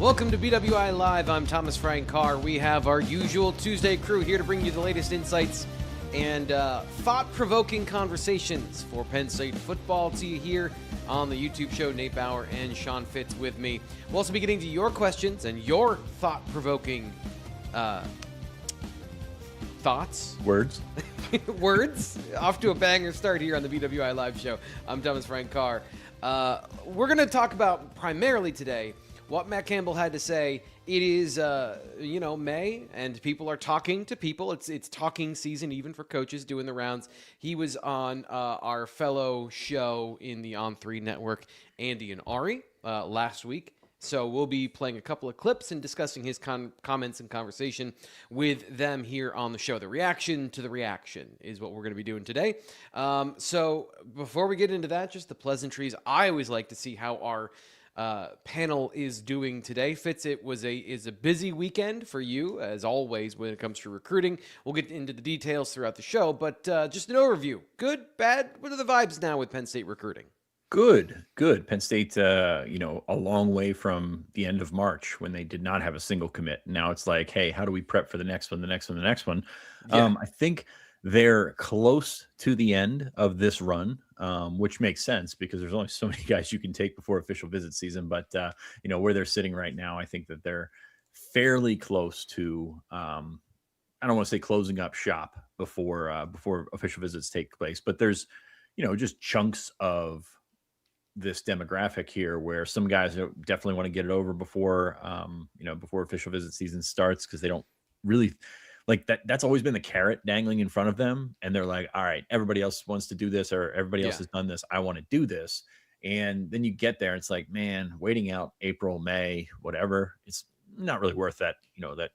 Welcome to BWI Live. I'm Thomas Frank Carr. We have our usual Tuesday crew here to bring you the latest insights and thought-provoking conversations for Penn State football to you here on the YouTube show. Nate Bauer and Sean Fitz with me. We'll also be getting to your questions and your thought-provoking thoughts. Words. Words. Off to a banger start here on the BWI Live show. I'm Thomas Frank Carr. We're going to talk about primarily today what Matt Campbell had to say. It is, May, and people are talking to people. It's talking season even for coaches doing the rounds. He was on our fellow show in the On3 network, Andy and Ari, last week. So we'll be playing a couple of clips and discussing his comments and conversation with them here on the show. The reaction to the reaction is what we're going to be doing today. So before we get into that, just the pleasantries. I always like to see how our panel is doing today. Fitz, it is a busy weekend for you, as always, when it comes to recruiting. We'll get into the details throughout the show, but just an overview. Good, bad? What are the vibes now with Penn State recruiting? Good. Penn State, a long way from the end of March when they did not have a single commit. Now it's like, hey, how do we prep for the next one, the next one? Yeah. I think they're close to the end of this run, which makes sense because there's only so many guys you can take before official visit season. But, where they're sitting right now, I think that they're fairly close to, I don't want to say closing up shop before official visits take place. But there's, just chunks of this demographic here where some guys definitely want to get it over before official visit season starts because they don't really like that. That's always been the carrot dangling in front of them. And they're like, all right, everybody else wants to do this or everybody else has done this. I want to do this. And then you get there and it's like, man, waiting out April, May, whatever, it's not really worth that,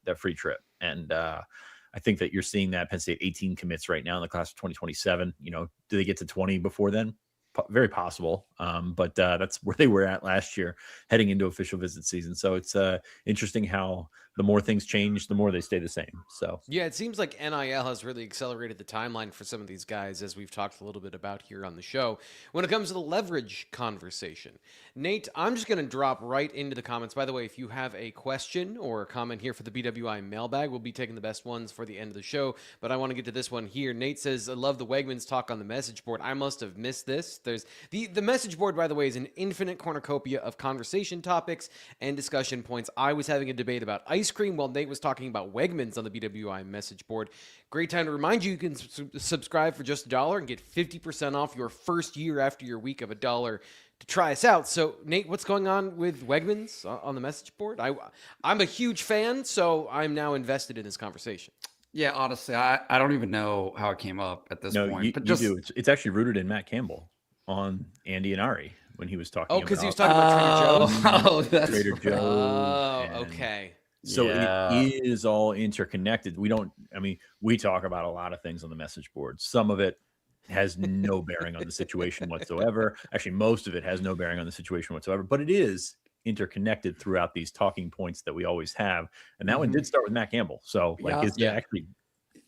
that free trip. And I think that you're seeing that Penn State 18 commits right now in the class of 2027. Do they get to 20 before then? Very possible. But that's where they were at last year heading into official visit season. So it's interesting how the more things change, the more they stay the same. So yeah, it seems like NIL has really accelerated the timeline for some of these guys, as we've talked a little bit about here on the show. When it comes to the leverage conversation, Nate, I'm just going to drop right into the comments. By the way, if you have a question or a comment here for the BWI Mailbag, we'll be taking the best ones for the end of the show. But I want to get to this one here. Nate says, I love the Wegmans talk on the message board. I must have missed this. There's the message board, by the way, is an infinite cornucopia of conversation topics and discussion points. I was having a debate about ice cream while Nate was talking about Wegmans on the BWI message board. Great time to remind you can subscribe for just $1 and get 50% off your first year after your week of $1 to try us out. So, Nate, what's going on with Wegmans on the message board? I'm a huge fan, so I'm now invested in this conversation. Yeah, honestly, I don't even know how it came up at this point. But you do. It's actually rooted in Matt Campbell on Andy and Ari when he was talking. Because he was talking about Trader Joe's. Oh, that's Trader Joe's. Oh, okay. So it is all interconnected. We talk about a lot of things on the message board. Some of it has no bearing on the situation whatsoever. Actually, most of it has no bearing on the situation whatsoever, but it is interconnected throughout these talking points that we always have. And that one did start with Matt Campbell. So it's actually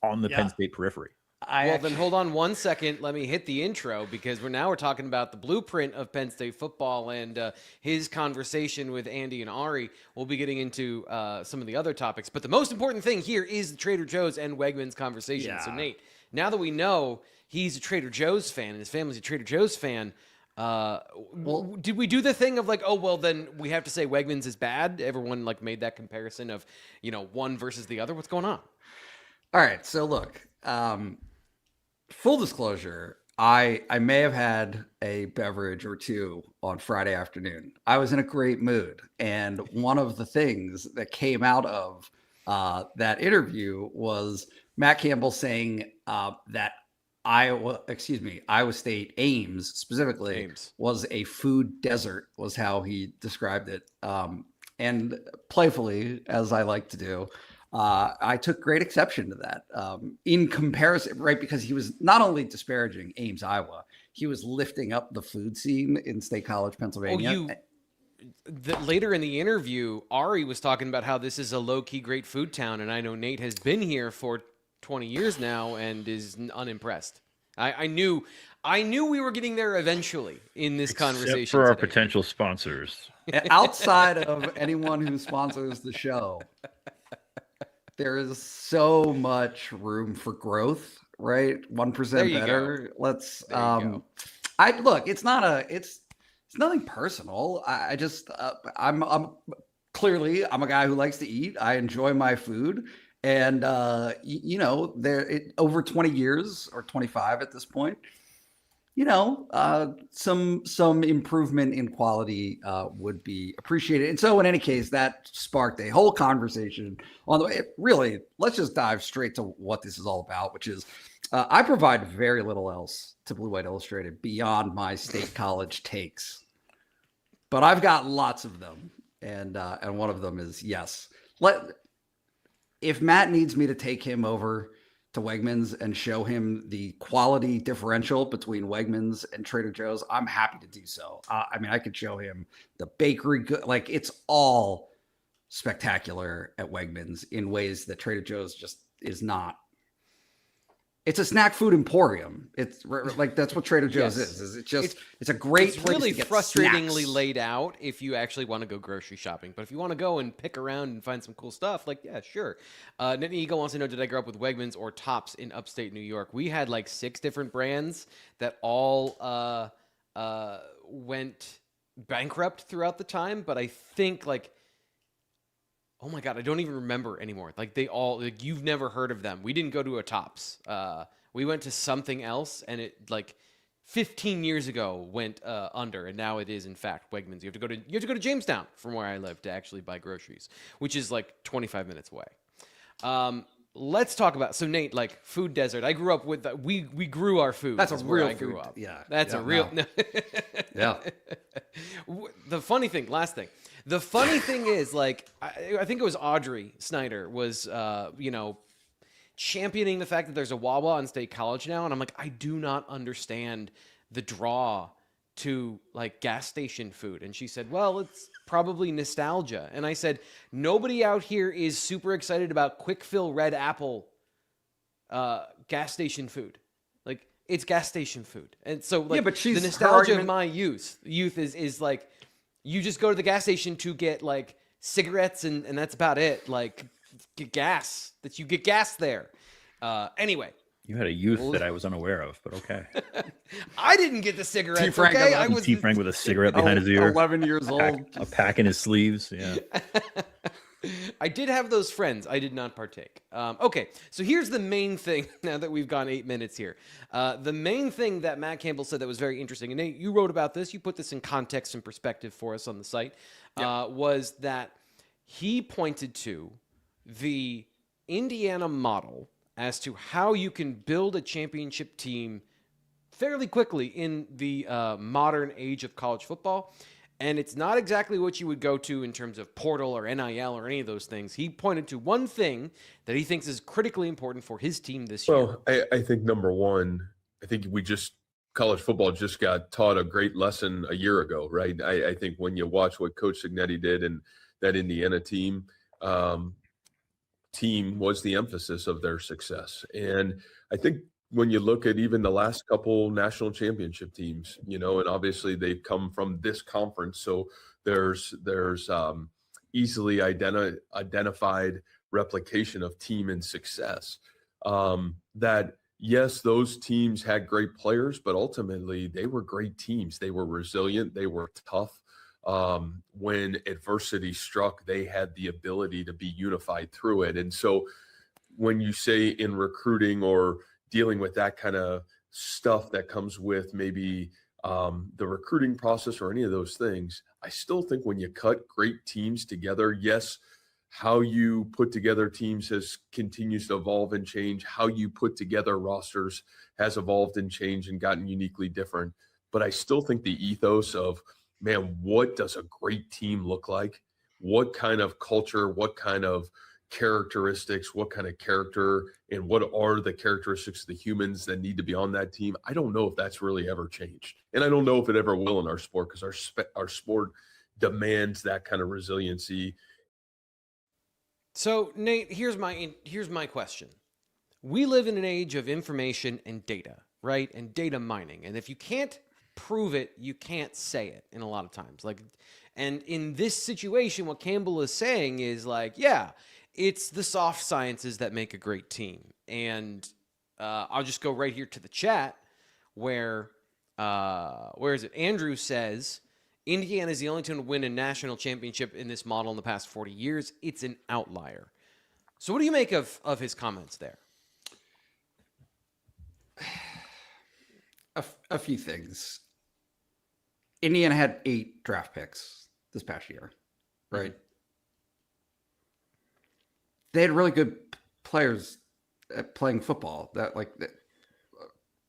on the Penn State periphery. Then hold on one second. Let me hit the intro because we're talking about the blueprint of Penn State football and his conversation with Andy and Ari. We'll be getting into some of the other topics. But the most important thing here is the Trader Joe's and Wegmans conversation. Yeah. So, Nate, now that we know he's a Trader Joe's fan and his family's a Trader Joe's fan, did we do the thing of like, oh, well, then we have to say Wegmans is bad? Everyone made that comparison of, one versus the other. What's going on? All right. So, look. Full disclosure, I may have had a beverage or two on Friday afternoon. I was in a great mood. And one of the things that came out of that interview was Matt Campbell saying that Iowa State Ames specifically was a food desert, was how he described it. And playfully, as I like to do, I took great exception to that in comparison, right? Because he was not only disparaging Ames, Iowa, he was lifting up the food scene in State College, Pennsylvania. Later in the interview, Ari was talking about how this is a low-key great food town, and I know Nate has been here for 20 years now and is unimpressed. I knew we were getting there eventually in this conversation. Except for our today. potential sponsors. Outside of anyone who sponsors the show, there is so much room for growth, right? 1% better. Let's it's nothing personal. I just I'm clearly I'm a guy who likes to eat. I enjoy my food. And over 20 years or 25 at this point, some improvement in quality would be appreciated. And so in any case, that sparked a whole conversation on the way. Really, let's just dive straight to what this is all about, which is I provide very little else to Blue White Illustrated beyond my state college takes, but I've got lots of them. And one of them is, yes, if Matt needs me to take him over to Wegmans and show him the quality differential between Wegmans and Trader Joe's, I'm happy to do so. I could show him the bakery good, like it's all spectacular at Wegmans in ways that Trader Joe's just is not. It's a snack food emporium. It's like that's what Trader Joe's is. It's a great place really to get frustratingly snacks. laid out if you actually want to go grocery shopping. But if you want to go and pick around and find some cool stuff, like, yeah, sure. Nittany Eagle wants to know, did I grow up with Wegmans or Tops in upstate New York? We had like 6 different brands that all went bankrupt throughout the time. But I think like, oh my God, I don't even remember anymore. Like they all, like you've never heard of them. We didn't go to a Tops. We went to something else, and it like 15 years ago went under, and now it is in fact Wegmans. You have to go to Jamestown from where I live to actually buy groceries, which is like 25 minutes away. Let's talk about Nate, like food desert. I grew up with we grew our food. That's a real I grew food. up. Yeah, that's a real. No. Yeah. The funny thing, last thing. The funny thing is, like, I think it was Audrey Snyder was, championing the fact that there's a Wawa on State College now. And I'm like, I do not understand the draw to, like, gas station food. And she said, well, it's probably nostalgia. And I said, nobody out here is super excited about quick fill Red Apple gas station food. Like, it's gas station food. And so, like, but the nostalgia of my youth is like, you just go to the gas station to get like cigarettes and that's about it. Like get gas. That you get gas there. Anyway. You had a youth that I was unaware of, but okay. I didn't get the cigarettes. T-Frank, okay? I was T-Frank with a cigarette behind his ear. 11 years old. A pack in his sleeves. Yeah. I did have those friends. I did not partake. Okay, so here's the main thing, now that we've gone 8 minutes here. The main thing that Matt Campbell said that was very interesting, and Nate, you wrote about this, you put this in context and perspective for us on the site, was that he pointed to the Indiana model as to how you can build a championship team fairly quickly in the modern age of college football. And it's not exactly what you would go to in terms of portal or NIL or any of those things. He pointed to one thing that he thinks is critically important for his team this year. Well, I think number one, college football just got taught a great lesson a year ago, right? I think when you watch what Coach Signetti did and that Indiana team was the emphasis of their success. And I think when you look at even the last couple national championship teams, and obviously they've come from this conference, so there's easily identified replication of team and success. That yes, those teams had great players, but ultimately they were great teams. They were resilient. They were tough. When adversity struck, they had the ability to be unified through it. And so when you say in recruiting or dealing with that kind of stuff that comes with maybe the recruiting process or any of those things, I still think when you cut great teams together, yes, how you put together teams continues to evolve and change. How you put together rosters has evolved and changed and gotten uniquely different. But I still think the ethos of, man, what does a great team look like? What kind of culture, what kind of characteristics, what kind of character, and what are the characteristics of the humans that need to be on that team? I don't know if that's really ever changed. And I don't know if it ever will in our sport, because our sport demands that kind of resiliency. So, Nate, here's my question. We live in an age of information and data. right? And data mining. And if you can't prove it, you can't say it in a lot of times. Like, and in this situation, what Campbell is saying is like, yeah, it's the soft sciences that make a great team. And I'll just go right here to the chat where is it? Andrew says, Indiana is the only team to win a national championship in this model in the past 40 years. It's an outlier. So what do you make of his comments there? A few things. Indiana had 8 draft picks this past year, right? Mm-hmm. They had really good players at playing football that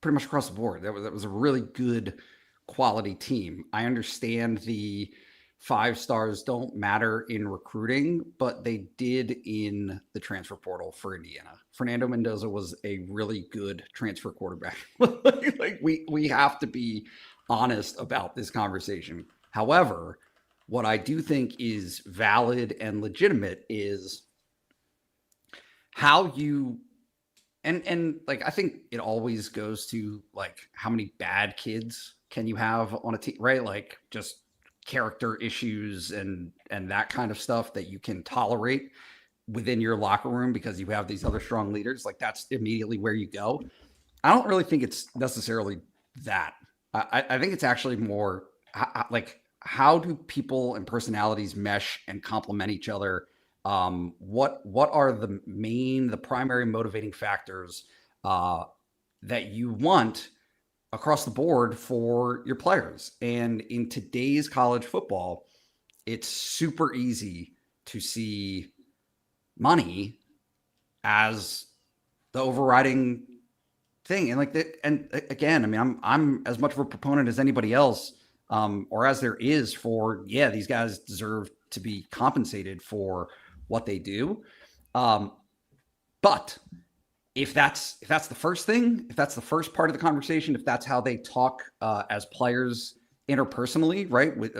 pretty much across the board. That was a really good quality team. I understand the 5 stars don't matter in recruiting, but they did in the transfer portal for Indiana. Fernando Mendoza was a really good transfer quarterback. we have to be honest about this conversation. However, what I do think is valid and legitimate is how you and I think it always goes to how many bad kids can you have on a team, right? Like just character issues and that kind of stuff that you can tolerate within your locker room because you have these other strong leaders. Like that's immediately where you go. I don't really think it's necessarily that. I think it's actually more how do people and personalities mesh and complement each other? What are the primary motivating factors that you want across the board for your players? And in today's college football, it's super easy to see money as the overriding thing. And again, I mean, I'm as much of a proponent as anybody else, or as there is for, these guys deserve to be compensated for what they do. But if that's the first thing, if that's the first part of the conversation, if that's how they talk as players interpersonally, right, with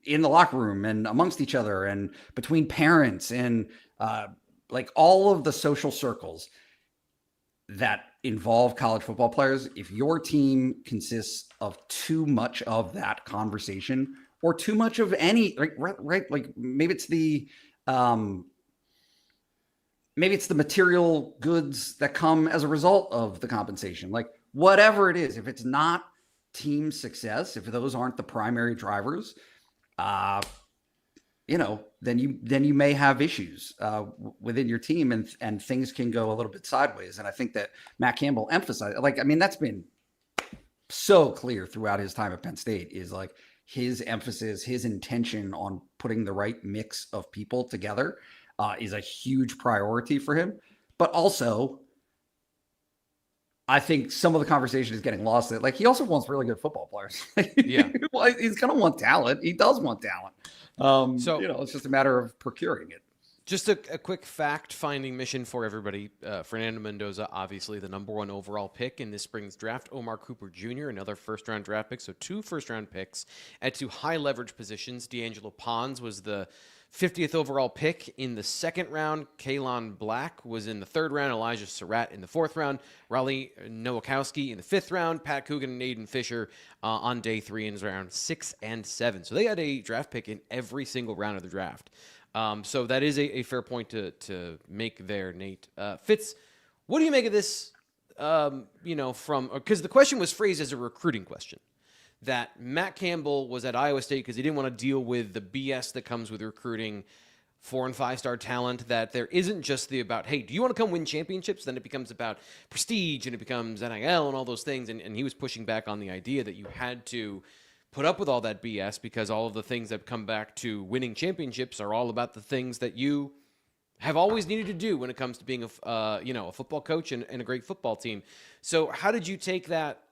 in the locker room and amongst each other and between parents and all of the social circles that involve college football players, if your team consists of too much of that conversation or too much of any, right? Like maybe it's the material goods that come as a result of the compensation, like whatever it is. If it's not team success, if those aren't the primary drivers, then you may have issues within your team, and things can go a little bit sideways. And I think that Matt Campbell emphasized, that's been so clear throughout his time at Penn State, is his emphasis, his intention on putting the right mix of people together is a huge priority for him. But also, I think some of the conversation is getting lost. That he also wants really good football players. Yeah, well, he's going to want talent. He does want talent. So it's just a matter of procuring it. Just a quick fact-finding mission for everybody. Fernando Mendoza, obviously the #1 overall pick in this spring's draft. Omar Cooper Jr., another first-round draft pick. So 2 first-round picks at 2 high-leverage positions. D'Angelo Pons was the 50th overall pick in the 2nd round. Kaylon Black was in the 3rd round. Elijah Surratt in the 4th round. Raleigh Nowakowski in the 5th round. Pat Coogan and Aiden Fisher on day 3 in round 6 and 7. So they had a draft pick in every single round of the draft. So that is a fair point to make there, Nate. Fitz, what do you make of this, because the question was phrased as a recruiting question, that Matt Campbell was at Iowa State because he didn't want to deal with the BS that comes with recruiting 4- and 5-star talent, that there isn't just about, hey, do you want to come win championships? Then it becomes about prestige and it becomes NIL and all those things. And he was pushing back on the idea that you had to put up with all that BS because all of the things that come back to winning championships are all about the things that you have always needed to do when it comes to being a football coach and a great football team. So how did you take that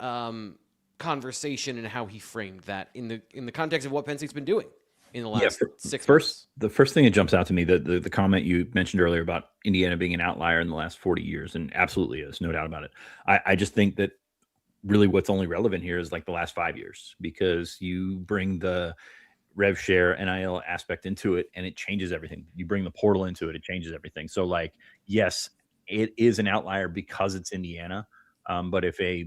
conversation and how he framed that in the context of what Penn State's been doing in the last 6 months? The first thing that jumps out to me, the comment you mentioned earlier about Indiana being an outlier in the last 40 years, and absolutely is, no doubt about it. I just think that really what's only relevant here is the last 5 years, because you bring the rev share NIL aspect into it and it changes everything. You bring the portal into it, it changes everything. So yes, it is an outlier because it's Indiana. But if a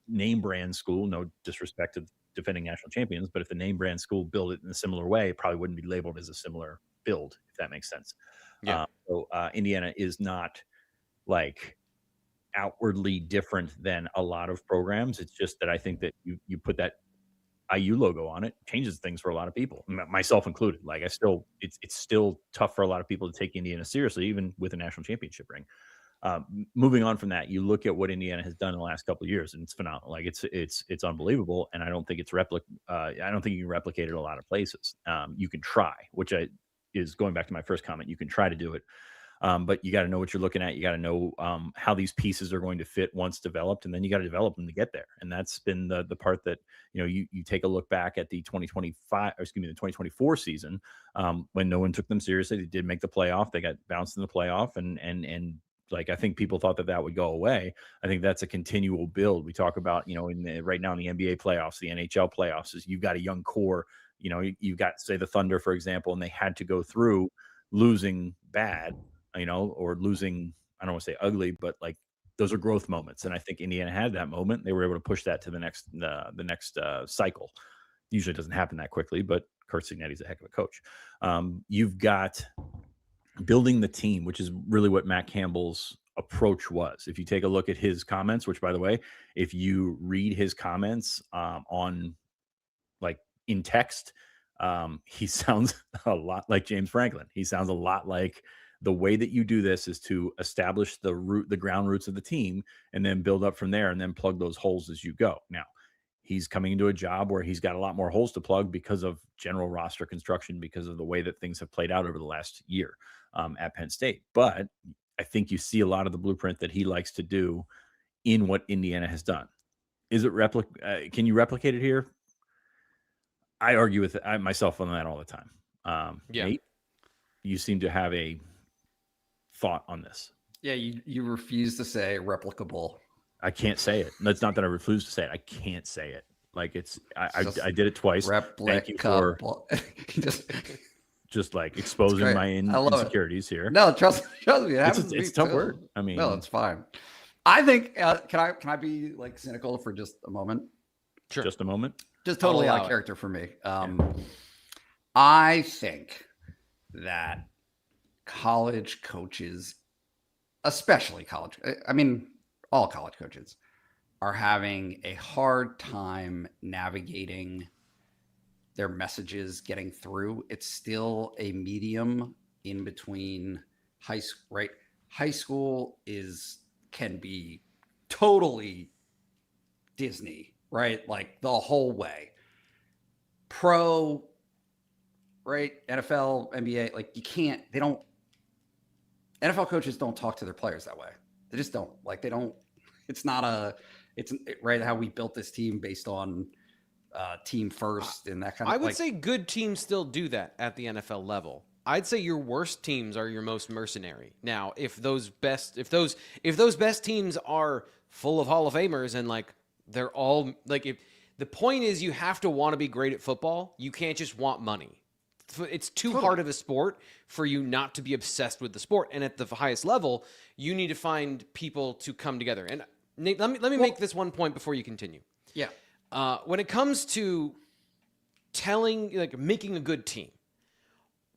name brand school, no disrespect to defending national champions, but if the name brand school built it in a similar way, it probably wouldn't be labeled as a similar build, if that makes sense. Yeah. So Indiana is not like outwardly different than a lot of programs. It's just that I think that you put that IU logo on it changes things for a lot of people, myself included. Like it's still tough for a lot of people to take Indiana seriously, even with a national championship ring. Moving on from that, you look at what Indiana has done in the last couple of years, and it's phenomenal. Like it's unbelievable, and I don't think it's I don't think you can replicate it a lot of places. You can try, which is going back to my first comment. You can try to do it, but you got to know what you're looking at. You got to know how these pieces are going to fit once developed, and then you got to develop them to get there. And that's been the part that you take a look back at the 2024 season when no one took them seriously. They did make the playoff. They got bounced in the playoff, and like I think people thought that would go away. I think that's a continual build. We talk about right now in the NBA playoffs, the NHL playoffs, is you've got a young core. You've got, say, the Thunder, for example, and they had to go through losing bad, or losing, I don't want to say ugly, but like those are growth moments. And I think Indiana had that moment. They were able to push that to the next cycle. Usually it doesn't happen that quickly, but Curt Cignetti's a heck of a coach. You've got building the team, which is really what Matt Campbell's approach was. If you take a look at his comments, which, by the way, if you read his comments on like in text, he sounds a lot like James Franklin. He sounds a lot like the way that you do this is to establish the ground roots of the team, and then build up from there, and then plug those holes as you go. Now, he's coming into a job where he's got a lot more holes to plug because of general roster construction, because of the way that things have played out over the last year at Penn State. But I think you see a lot of the blueprint that he likes to do in what Indiana has done. Is it can you replicate it here? I argue with myself on that all the time. Nate, you seem to have a thought on this. Yeah, you refuse to say replicable. I can't say it. That's not that I refuse to say it. I can't say it. Like I did it twice. Thank you for just like exposing my insecurities here. No, trust me. It's a tough word. I mean, no, it's fine. I think can I be like cynical for just a moment? Sure. Just a moment. Just totally out of character for me. I think that college coaches, especially all college coaches, are having a hard time navigating their messages getting through. It's still a medium in between high school, right? High school can be totally Disney, right? Like the whole way. Pro, right? NFL, NBA, like NFL coaches don't talk to their players that way. They just don't. Like it's right how we built this team based on team first and that kind of. I would say good teams still do that at the NFL level. I'd say your worst teams are your most mercenary. Now, if those best teams are full of Hall of Famers and like they're all like, if the point is you have to want to be great at football, you can't just want money. It's too hard of a sport for you not to be obsessed with the sport. And at the highest level, you need to find people to come together. And Nate, let me make this one point before you continue. Yeah. When it comes to making a good team,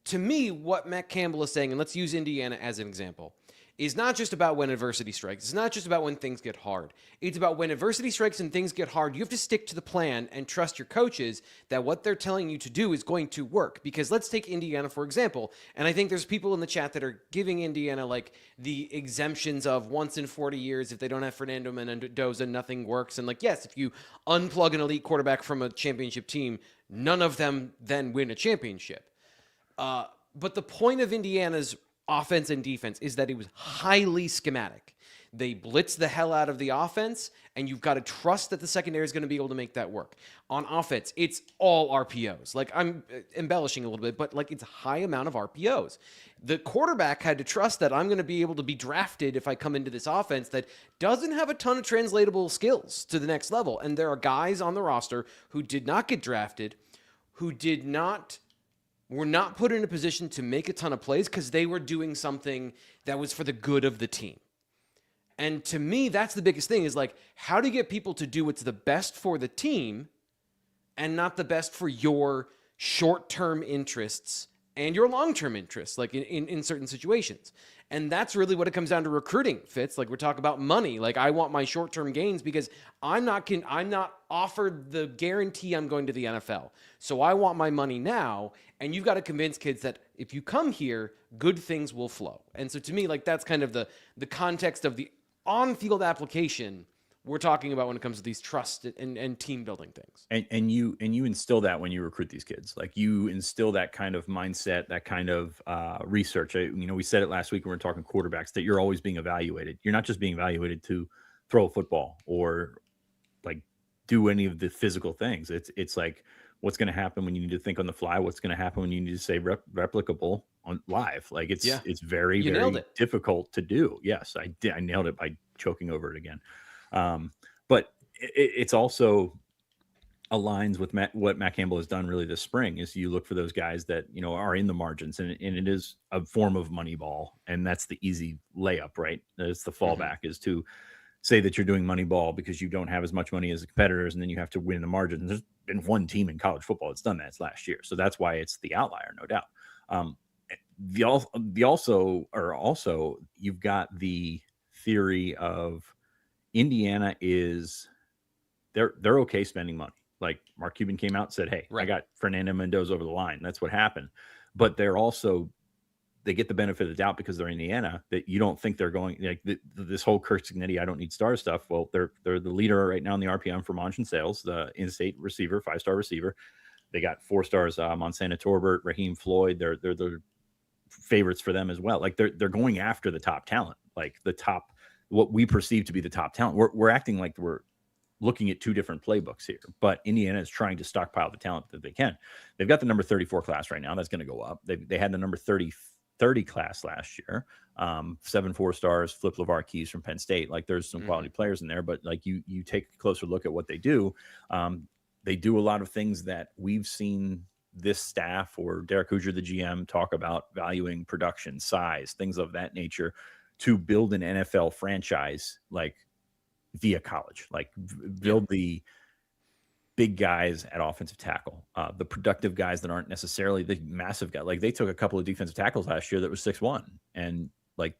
to me, what Matt Campbell is saying, and let's use Indiana as an example, is not just about when adversity strikes. It's not just about when things get hard. It's about when adversity strikes and things get hard, you have to stick to the plan and trust your coaches that what they're telling you to do is going to work. Because let's take Indiana, for example, and I think there's people in the chat that are giving Indiana like the exemptions of once in 40 years, if they don't have Fernando Mendoza, nothing works. And like, yes, if you unplug an elite quarterback from a championship team, none of them then win a championship. But the point of Indiana's offense and defense is that it was highly schematic. They blitz the hell out of the offense, and you've got to trust that the secondary is going to be able to make that work. On offense, it's all RPOs. Like, I'm embellishing a little bit, but like, it's a high amount of RPOs. The quarterback had to trust that I'm going to be able to be drafted if I come into this offense that doesn't have a ton of translatable skills to the next level. And there are guys on the roster who did not get drafted, who were not put in a position to make a ton of plays because they were doing something that was for the good of the team. And to me, that's the biggest thing is like, how do you get people to do what's the best for the team and not the best for your short-term interests and your long-term interests, like in certain situations. And that's really what it comes down to recruiting, Fitz. Like we're talking about money. Like I want my short-term gains because I'm not offered the guarantee I'm going to the NFL. So I want my money now. And you've got to convince kids that if you come here, good things will flow. And so to me, like that's kind of the context of the on-field application we're talking about when it comes to these trust and team building things. And you instill that when you recruit these kids. Like you instill that kind of mindset, that kind of research. We said it last week when we were talking quarterbacks that you're always being evaluated. You're not just being evaluated to throw a football or like do any of the physical things. It's like what's going to happen when you need to think on the fly. What's going to happen when you need to say replicable on live. Like it's very, very difficult to do. Yes, I did. I nailed it by choking over it again. But it's also aligns with what Matt Campbell has done really this spring is you look for those guys that, are in the margins and it is a form of money ball. And that's the easy layup, right? It's the fallback is to say that you're doing money ball because you don't have as much money as the competitors. And then you have to win the margins. There's been one team in college football that's done that. It's last year. So that's why it's the outlier, no doubt. Also you've got the theory of Indiana they're okay spending money. Like Mark Cuban came out and said, hey, I got Fernando Mendoza over the line. That's what happened. But they get the benefit of the doubt because they're Indiana that you don't think they're going like this whole Kirk Cignetti, I don't need star stuff. Well, they're the leader right now in the RPM for Monch and Sales, the in-state receiver, 5-star receiver. They got 4 stars, Montana Torbert, Raheem Floyd. They're the favorites for them as well. Like they're going after the top talent, like the top, what we perceive to be the top talent. We're acting like we're looking at 2 different playbooks here, but Indiana is trying to stockpile the talent that they can. They've got the number 34 class right now. That's going to go up. They had the number 30 class last year. 7 4-stars, Flip LeVar Keys from Penn State. Like there's some quality players in there, but like you take a closer look at what they do. They do a lot of things that we've seen this staff or Derek Hoosier, the GM, talk about valuing production, size, things of that nature to build an NFL franchise, like via college, like build the big guys at offensive tackle, the productive guys that aren't necessarily the massive guy. Like they took a couple of defensive tackles last year that was 6'1", and like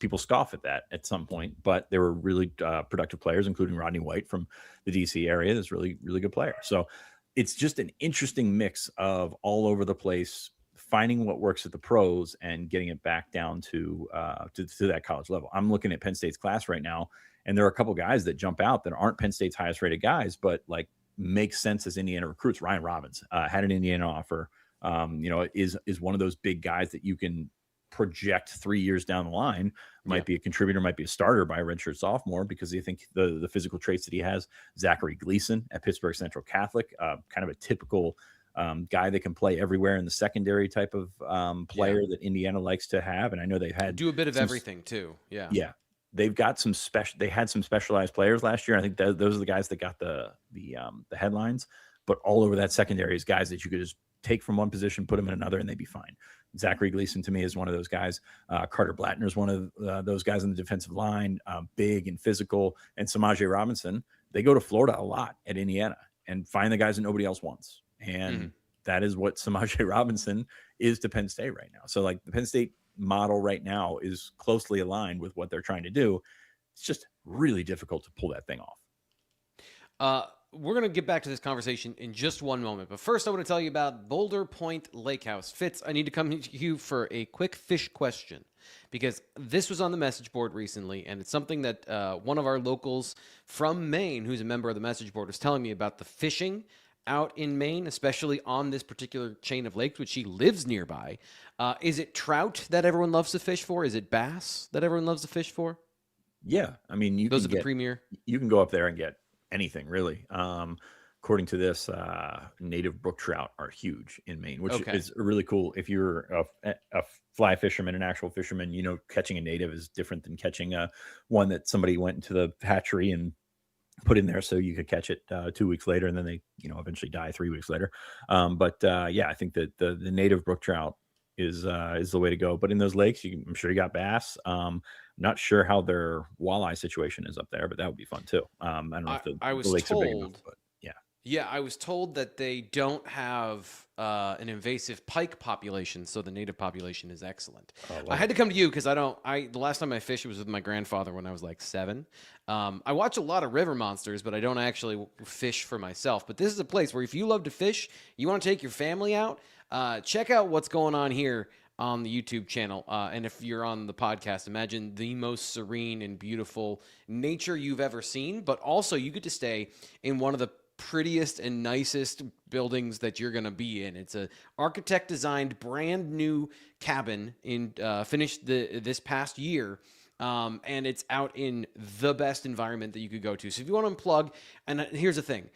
people scoff at that at some point, but they were really productive players, including Rodney White from the DC area. That's really, really good player. So it's just an interesting mix of all over the place, finding what works at the pros and getting it back down to that college level. I'm looking at Penn State's class right now, and there are a couple guys that jump out that aren't Penn State's highest rated guys, but like makes sense as Indiana recruits. Ryan Robbins had an Indiana offer, is one of those big guys that you can project 3 years down the line, might be a contributor, might be a starter by a redshirt sophomore because you think the physical traits that he has. Zachary Gleason at Pittsburgh Central Catholic, kind of a typical guy that can play everywhere in the secondary type of player that Indiana likes to have. And I know they've had do a bit of everything too. Yeah. They've got they had some specialized players last year. I think those are the guys that got the headlines, but all over that secondary is guys that you could just take from one position, put them in another, and they'd be fine. Zachary Gleason to me is one of those guys. Carter Blattner is one of those guys on the defensive line, big and physical. And Samaje Robinson, they go to Florida a lot at Indiana and find the guys that nobody else wants. And that is what Samaje Robinson is to Penn State right now. So like the Penn State model right now is closely aligned with what they're trying to do. It's just really difficult to pull that thing off. We're going to get back to this conversation in just one moment. But first, I want to tell you about Boulder Point Lake House. Fitz, I need to come to you for a quick fish question because this was on the message board recently, and it's something that one of our locals from Maine, who's a member of the message board, was telling me about the fishing out in Maine, especially on this particular chain of lakes, which she lives nearby. Is it trout that everyone loves to fish for? Is it bass that everyone loves to fish for? Yeah. I mean, those are the premier. You can go up there and get anything really. According to this, native brook trout are huge in Maine, which is really cool. If you're a fly fisherman, an actual fisherman, catching a native is different than catching one that somebody went into the hatchery and put in there so you could catch it 2 weeks later, and then they eventually die 3 weeks later. I think that the native brook trout is the way to go. But in those lakes, I'm sure you got bass. Not sure how their walleye situation is up there, but that would be fun too. I don't know if I the was lakes are big enough, told. but yeah. Yeah, I was told that they don't have an invasive pike population, so the native population is excellent. I had to come to you because the last time I fished was with my grandfather when I was like 7. I watch a lot of river monsters, but I don't actually fish for myself. But this is a place where if you love to fish, you want to take your family out, check out what's going on here on the YouTube channel. And if you're on the podcast, imagine the most serene and beautiful nature you've ever seen, but also you get to stay in one of the prettiest and nicest buildings that you're going to be in. It's a architect designed brand new cabin finished this past year. And it's out in the best environment that you could go to. So if you want to unplug, and here's the thing,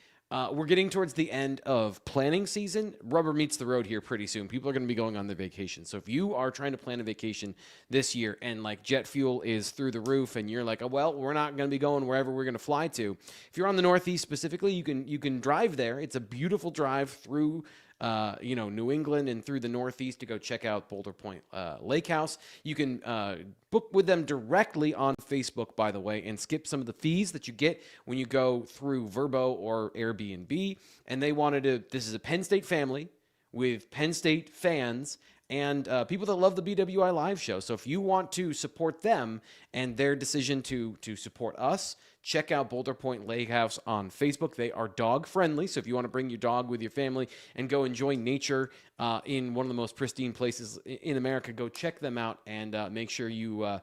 we're getting towards the end of planning season. Rubber meets the road here pretty soon. People are going to be going on their vacation. So if you are trying to plan a vacation this year and like jet fuel is through the roof and you're like, oh, well, we're not going to be going wherever we're going to fly to. If you're on the Northeast specifically, you can drive there. It's a beautiful drive through New England and through the Northeast to go check out Boulder Point Lake House. You can book with them directly on Facebook, by the way, and skip some of the fees that you get when you go through Vrbo or Airbnb. And this is a Penn State family with Penn State fans and people that love the BWI live show. So if you want to support them and their decision to support us, check out Boulder Point Lake House on Facebook. They are dog friendly. So if you want to bring your dog with your family and go enjoy nature in one of the most pristine places in America, go check them out and make sure you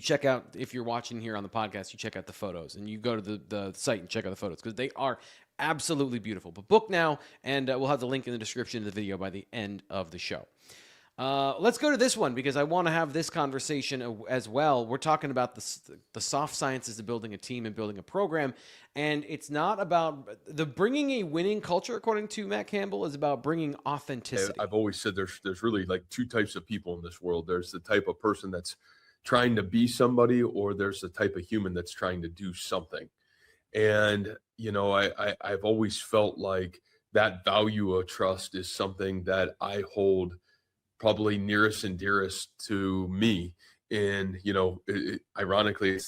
check out, if you're watching here on the podcast, you check out the photos and you go to the site and check out the photos because they are absolutely beautiful. But book now, and we'll have the link in the description of the video by the end of the show. Let's go to this one because I want to have this conversation as well. We're talking about the soft sciences of building a team and building a program, and it's not about bringing a winning culture. According to Matt Campbell, is about bringing authenticity. I've always said there's really like 2 types of people in this world. There's the type of person that's trying to be somebody, or there's the type of human that's trying to do something. And I've always felt like that value of trust is something that I hold probably nearest and dearest to me. And, ironically,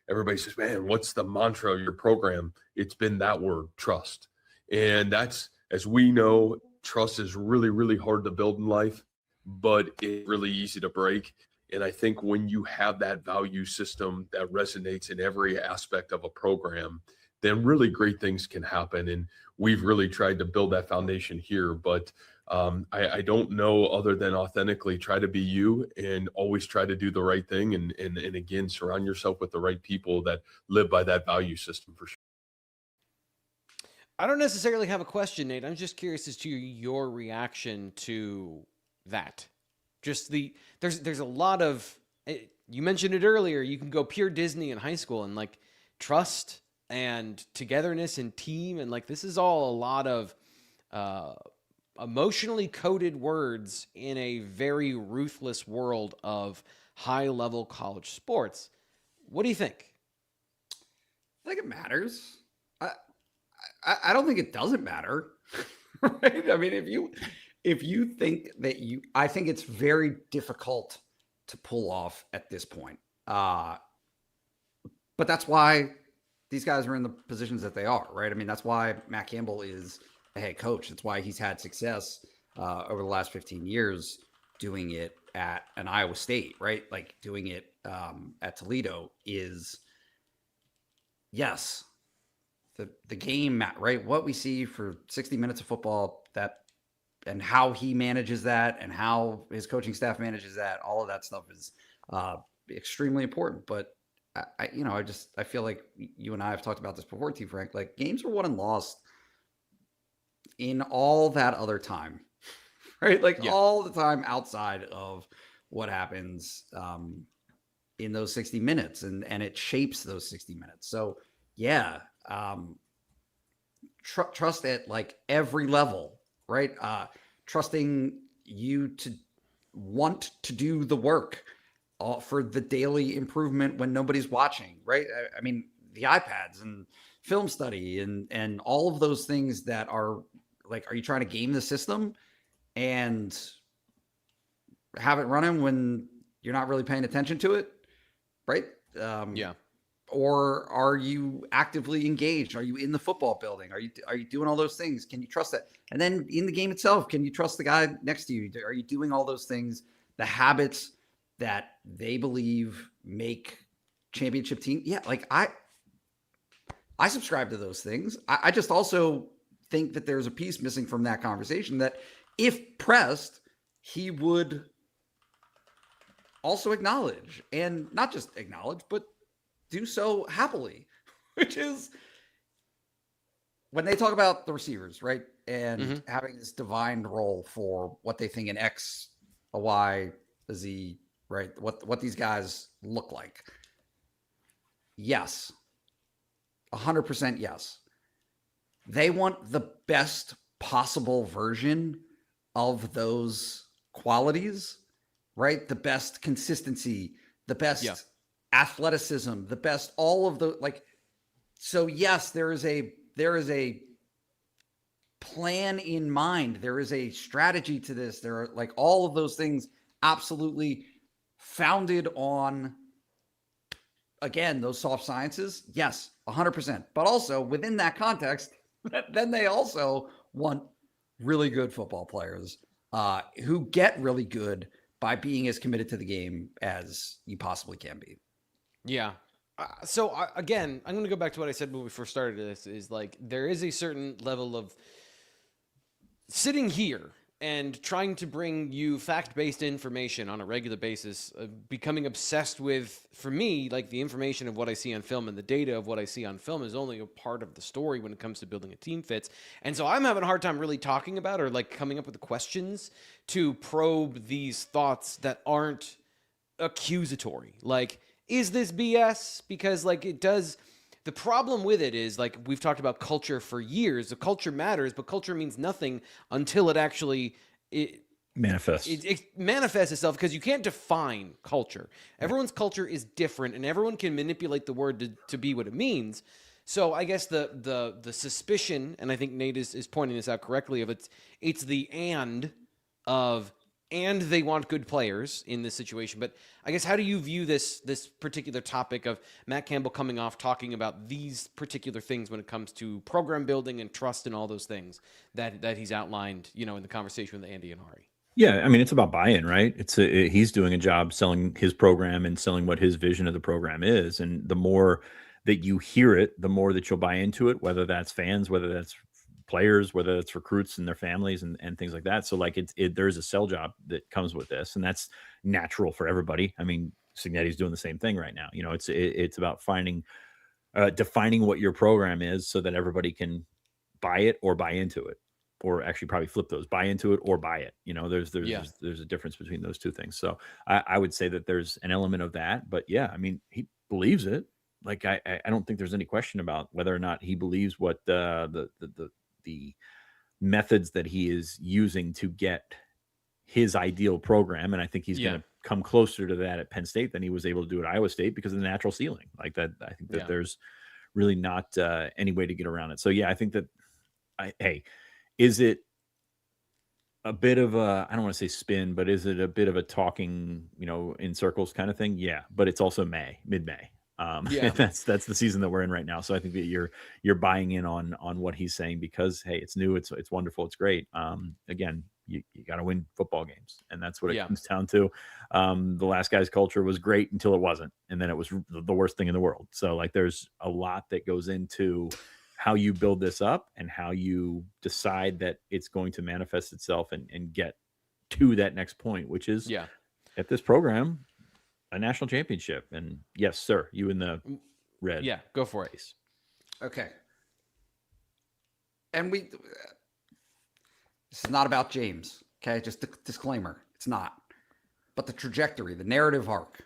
everybody says, man, what's the mantra of your program? It's been that word, trust. And that's, as we know, trust is really, really hard to build in life, but it's really easy to break. And I think when you have that value system that resonates in every aspect of a program, then really great things can happen. And we've really tried to build that foundation here. But I don't know other than authentically try to be you and always try to do the right thing. And again, surround yourself with the right people that live by that value system for sure. I don't necessarily have a question, Nate. I'm just curious as to your reaction to that. Just there's a lot of, you mentioned it earlier, you can go pure Disney in high school and like trust and togetherness and team. And like, this is all a lot of emotionally coded words in a very ruthless world of high level college sports. What do you think? I think it matters. I don't think it doesn't matter. Right? I mean, if you think that I think it's very difficult to pull off at this point. But that's why these guys are in the positions that they are, right? I mean, that's why Matt Campbell is a head coach. That's why he's had success over the last 15 years doing it at an Iowa State, right? Like doing it at Toledo is, yes, the game, right? What we see for 60 minutes of football, that and how he manages that and how his coaching staff manages that, all of that stuff is extremely important. But I feel like you and I have talked about this before, T. Frank, like games are won and lost in all that other time, right? Like all the time outside of what happens in those 60 minutes and it shapes those 60 minutes. So yeah, trust at like every level, right? Trusting you to want to do the work for the daily improvement when nobody's watching, right? I mean, the iPads and film study and all of those things that are like, are you trying to game the system and have it running when you're not really paying attention to it? right? Yeah. Or are you actively engaged? Are you in the football building? Are you doing all those things? Can you trust that? And then in the game itself, can you trust the guy next to you? Are you doing all those things, the habits that they believe make championship team? Yeah, like I subscribe to those things. I just also think that there's a piece missing from that conversation that if pressed, he would also acknowledge, and not just acknowledge, but do so happily, which is when they talk about the receivers, right? And having this defined role for what they think an X, a Y, a Z, right? What these guys look like. Yes. 100% yes. They want the best possible version of those qualities, right? The best consistency, the best athleticism, the best, all of the, like, so yes, there is a plan in mind. There is a strategy to this. There are, like, all of those things absolutely founded on, again, those soft sciences. Yes, 100%. But also within that context, then they also want really good football players who get really good by being as committed to the game as you possibly can be. Yeah. Again, I'm going to go back to what I said when we first started this, is like, there is a certain level of sitting here and trying to bring you fact-based information on a regular basis, becoming obsessed with, for me, like, the information of what I see on film, and the data of what I see on film is only a part of the story when it comes to building a team, Fitz. And so I'm having a hard time really talking about, or like coming up with the questions to probe these thoughts that aren't accusatory. Like, is this BS? Because, like, it does. The problem with it is, like, we've talked about culture for years. The culture matters, but culture means nothing until it actually manifests. It manifests itself, because you can't define culture. Everyone's culture is different, and everyone can manipulate the word to be what it means. So I guess the suspicion, and I think Nate is pointing this out correctly, of it's the and they want good players in this situation. But I guess, how do you view this particular topic of Matt Campbell coming off talking about these particular things when it comes to program building and trust and all those things that he's outlined, in the conversation with Andy and Ari? Yeah, I mean, it's about buy-in, right? He's doing a job selling his program and selling what his vision of the program is. And the more that you hear it, the more that you'll buy into it, whether that's fans, whether that's players, whether it's recruits and their families and things like that. So, like, there's a sell job that comes with this, and that's natural for everybody. I mean, Signetti's doing the same thing right now. It's about defining what your program is so that everybody can buy it or buy into it, or actually probably flip those, buy into it or buy it. There's a difference between those two things. So I would say that there's an element of that, but yeah, I mean, he believes it. Like, I don't think there's any question about whether or not he believes what the methods that he is using to get his ideal program. And I think he's going to come closer to that at Penn State than he was able to do at Iowa State because of the natural ceiling. Like that, I think that there's really not any way to get around it. So yeah, I think that, is it a bit of a, I don't want to say spin, but is it a bit of a talking, in circles kind of thing? Yeah, but it's also mid-May. That's the season that we're in right now. So I think that you're buying in on what he's saying, because, hey, it's new, it's wonderful, it's great. Again, you got to win football games, and that's what it comes down to. The last guy's culture was great until it wasn't, and then it was the worst thing in the world. So, like, there's a lot that goes into how you build this up and how you decide that it's going to manifest itself and get to that next point, which is at this program, a national championship. And yes, sir, you in the red. Yeah, go for it. Okay. And this is not about James. Okay. Just a disclaimer. It's not. But the trajectory, the narrative arc,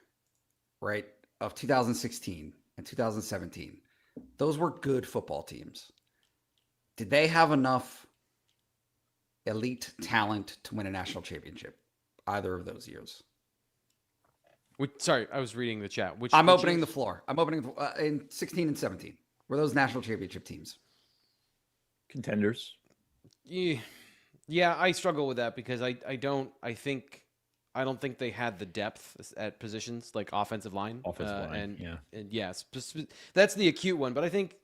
right, of 2016 and 2017, those were good football teams. Did they have enough elite talent to win a national championship either of those years? Sorry, I was reading the chat. I'm opening the floor. I'm opening in 16 and 17. Were those national championship teams? Contenders. Yeah, I struggle with that because I think I don't think they had the depth at positions like offensive line. And that's the acute one. But I think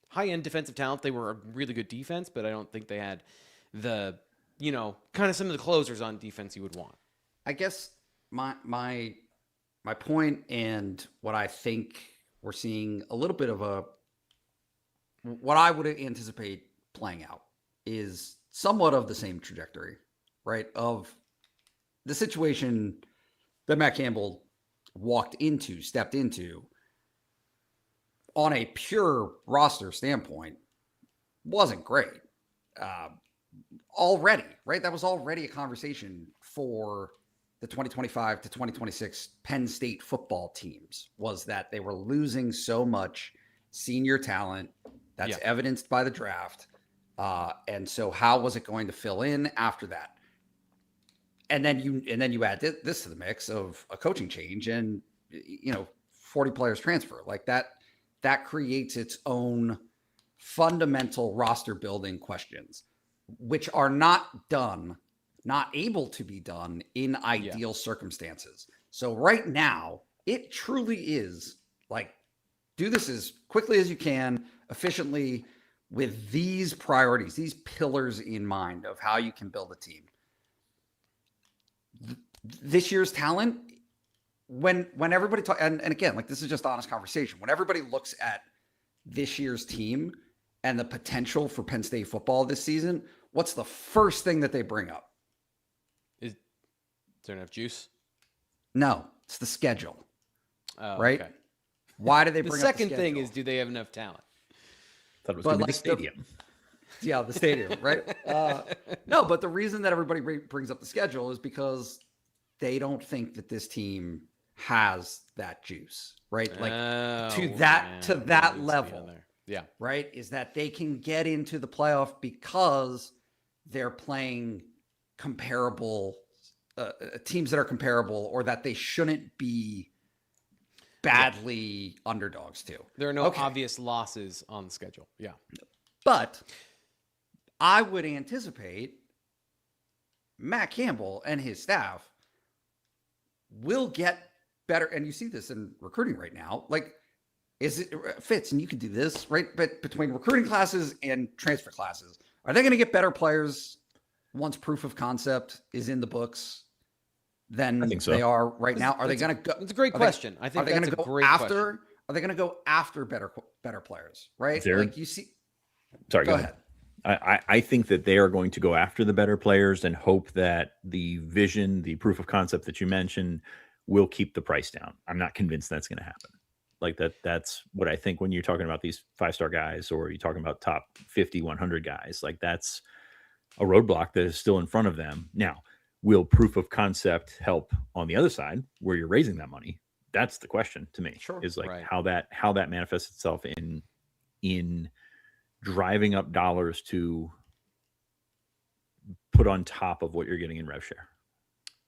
high-end defensive talent, they were a really good defense, but I don't think they had the, kind of some of the closers on defense you would want. I guess my point and what I think we're seeing a little bit of what I would anticipate playing out is somewhat of the same trajectory, right? Of the situation that Matt Campbell stepped into on a pure roster standpoint wasn't great already, right? That was already a conversation for the 2025 to 2026 Penn State football teams, was that they were losing so much senior talent. That's evidenced by the draft. And so how was it going to fill in after that? And then you add this to the mix of a coaching change and 40 players transfer. Like that creates its own fundamental roster building questions, which are not able to be done in ideal circumstances. So right now, it truly is like, do this as quickly as you can, efficiently, with these priorities, these pillars in mind of how you can build a team. This year's talent, when everybody talks, and again, like, this is just honest conversation. When everybody looks at this year's team and the potential for Penn State football this season, what's the first thing that they bring up? Is there enough juice? No, it's the schedule. Oh, right? Okay. Why do they bring the up second the thing schedule? is, do they have enough talent? Thought it was going to be like the stadium. The stadium, right? No, but the reason that everybody brings up the schedule is because they don't think that this team has that juice, right? Like to that level, right? Is that they can get into the playoff because they're playing comparable teams that are comparable, or that they shouldn't be badly underdogs to. There are no obvious losses on the schedule. Yeah. But I would anticipate Matt Campbell and his staff will get better. And you see this in recruiting right now. Like, is it Fitz, and you could do this, right? But between recruiting classes and transfer classes, are they going to get better players once proof of concept is in the books than they are right now? Are they going to go? It's a great question. I think that's a great question. Are they going to go after better players, right? Like you see. Sorry, go ahead. I think that they are going to go after the better players and hope that the vision, the proof of concept that you mentioned, will keep the price down. I'm not convinced that's going to happen. Like that's what I think when you're talking about these 5-star guys, or you're talking about top 50, 100 guys. Like, that's a roadblock that is still in front of them. Now, will proof of concept help on the other side where you're raising that money? That's the question to me. Sure. Is like how that manifests itself in driving up dollars to put on top of what you're getting in rev share.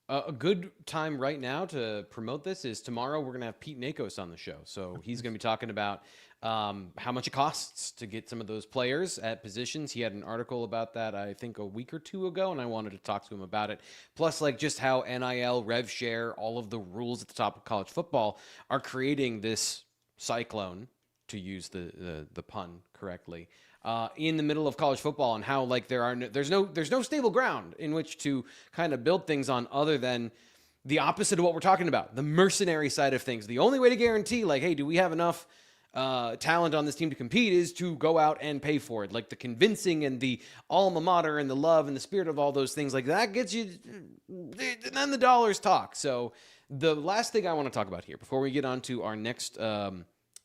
A good time right now to promote this is tomorrow. We're going to have Pete Nakos on the show. So he's going to be talking about how much it costs to get some of those players at positions. He had an article about that, I think, a week or two ago, and I wanted to talk to him about it. Plus, like, just how NIL, rev share, all of the rules at the top of college football are creating this cyclone, to use the pun correctly, in the middle of college football, and how, like, there's no stable ground in which to kind of build things on, other than the opposite of what we're talking about, the mercenary side of things. The only way to guarantee, like, hey, do we have enough talent on this team to compete, is to go out and pay for it. Like, the convincing and the alma mater and the love and the spirit of all those things, like, that gets you, then the dollars talk. So the last thing I want to talk about here before we get on to our next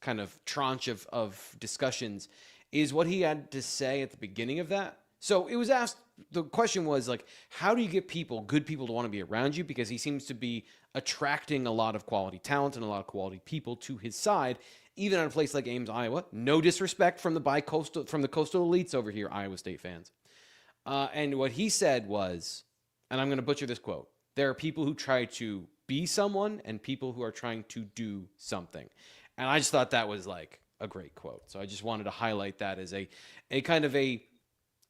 kind of tranche of discussions is what he had to say at the beginning of that. So it was asked, the question was, like, how do you get good people to want to be around you? Because he seems to be attracting a lot of quality talent and a lot of quality people to his side, even at a place like Ames, Iowa. No disrespect from the coastal elites over here, Iowa State fans. And what he said was, and I'm going to butcher this quote, there are people who try to be someone and people who are trying to do something. And I just thought that was, like, a great quote. So I just wanted to highlight that as a kind of a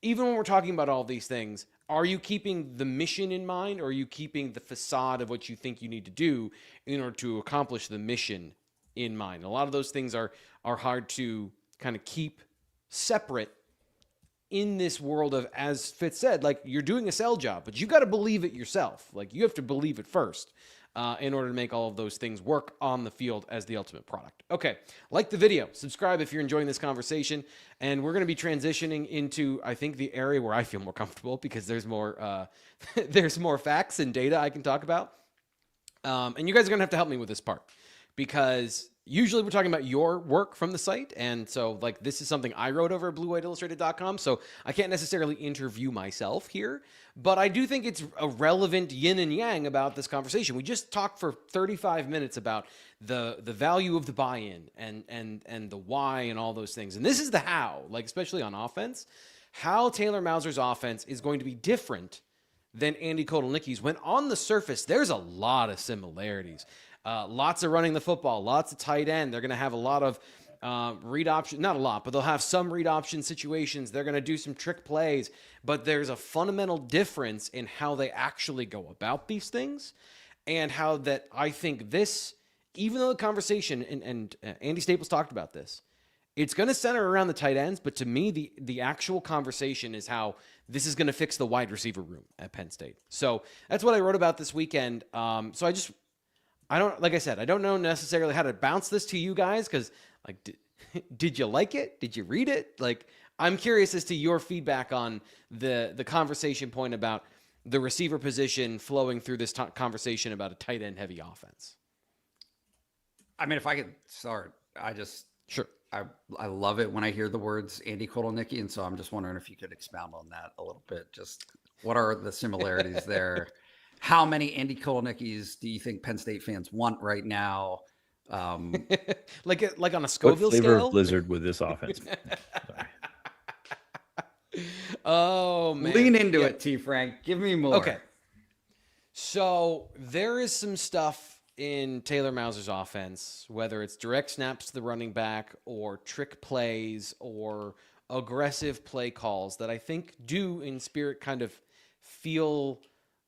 even when we're talking about all these things, are you keeping the mission in mind, or are you keeping the facade of what you think you need to do in order to accomplish the mission in mind? A lot of those things are hard to kind of keep separate in this world of, as Fitz said, like, you're doing a sell job, but you got to believe it yourself. Like, you have to believe it first in order to make all of those things work on the field as the ultimate product. Okay, like the video, subscribe if you're enjoying this conversation, and we're going to be transitioning into, I think, the area where I feel more comfortable, because there's more there's more facts and data I can talk about. And you guys are going to have to help me with this part, because usually we're talking about your work from the site. And so, like, this is something I wrote over at bluewhiteillustrated.com. So I can't necessarily interview myself here, but I do think it's a relevant yin and yang about this conversation. We just talked for 35 minutes about the value of the buy-in and the why and all those things. And this is the how, like, especially on offense, how Taylor Mauser's offense is going to be different than Andy Kotelnicki's, when on the surface, there's a lot of similarities. Lots of running the football, lots of tight end. They're going to have a lot of read option, not a lot, but they'll have some read option situations. They're going to do some trick plays, but there's a fundamental difference in how they actually go about these things, and how that I think this, even though the conversation, and Andy Staples talked about this, it's going to center around the tight ends, but to me, the actual conversation is how this is going to fix the wide receiver room at Penn State. So that's what I wrote about this weekend. So I don't, like I said, I don't know necessarily how to bounce this to you guys, because, like, did you like it? Did you read it? Like, I'm curious as to your feedback on the conversation point about the receiver position flowing through this conversation about a tight end heavy offense. I mean, if I could start, Sure. I love it when I hear the words Andy Kotelnicki, and so I'm just wondering if you could expound on that a little bit. Just what are the similarities there? How many Andy Kotelnickis do you think Penn State fans want right now? Like on a Scoville what flavor scale? of Blizzard with this offense? Oh, man. Lean into it, T. Frank. Give me more. Okay. So there is some stuff in Taylor Mauser's offense, whether it's direct snaps to the running back or trick plays or aggressive play calls, that I think do in spirit kind of feel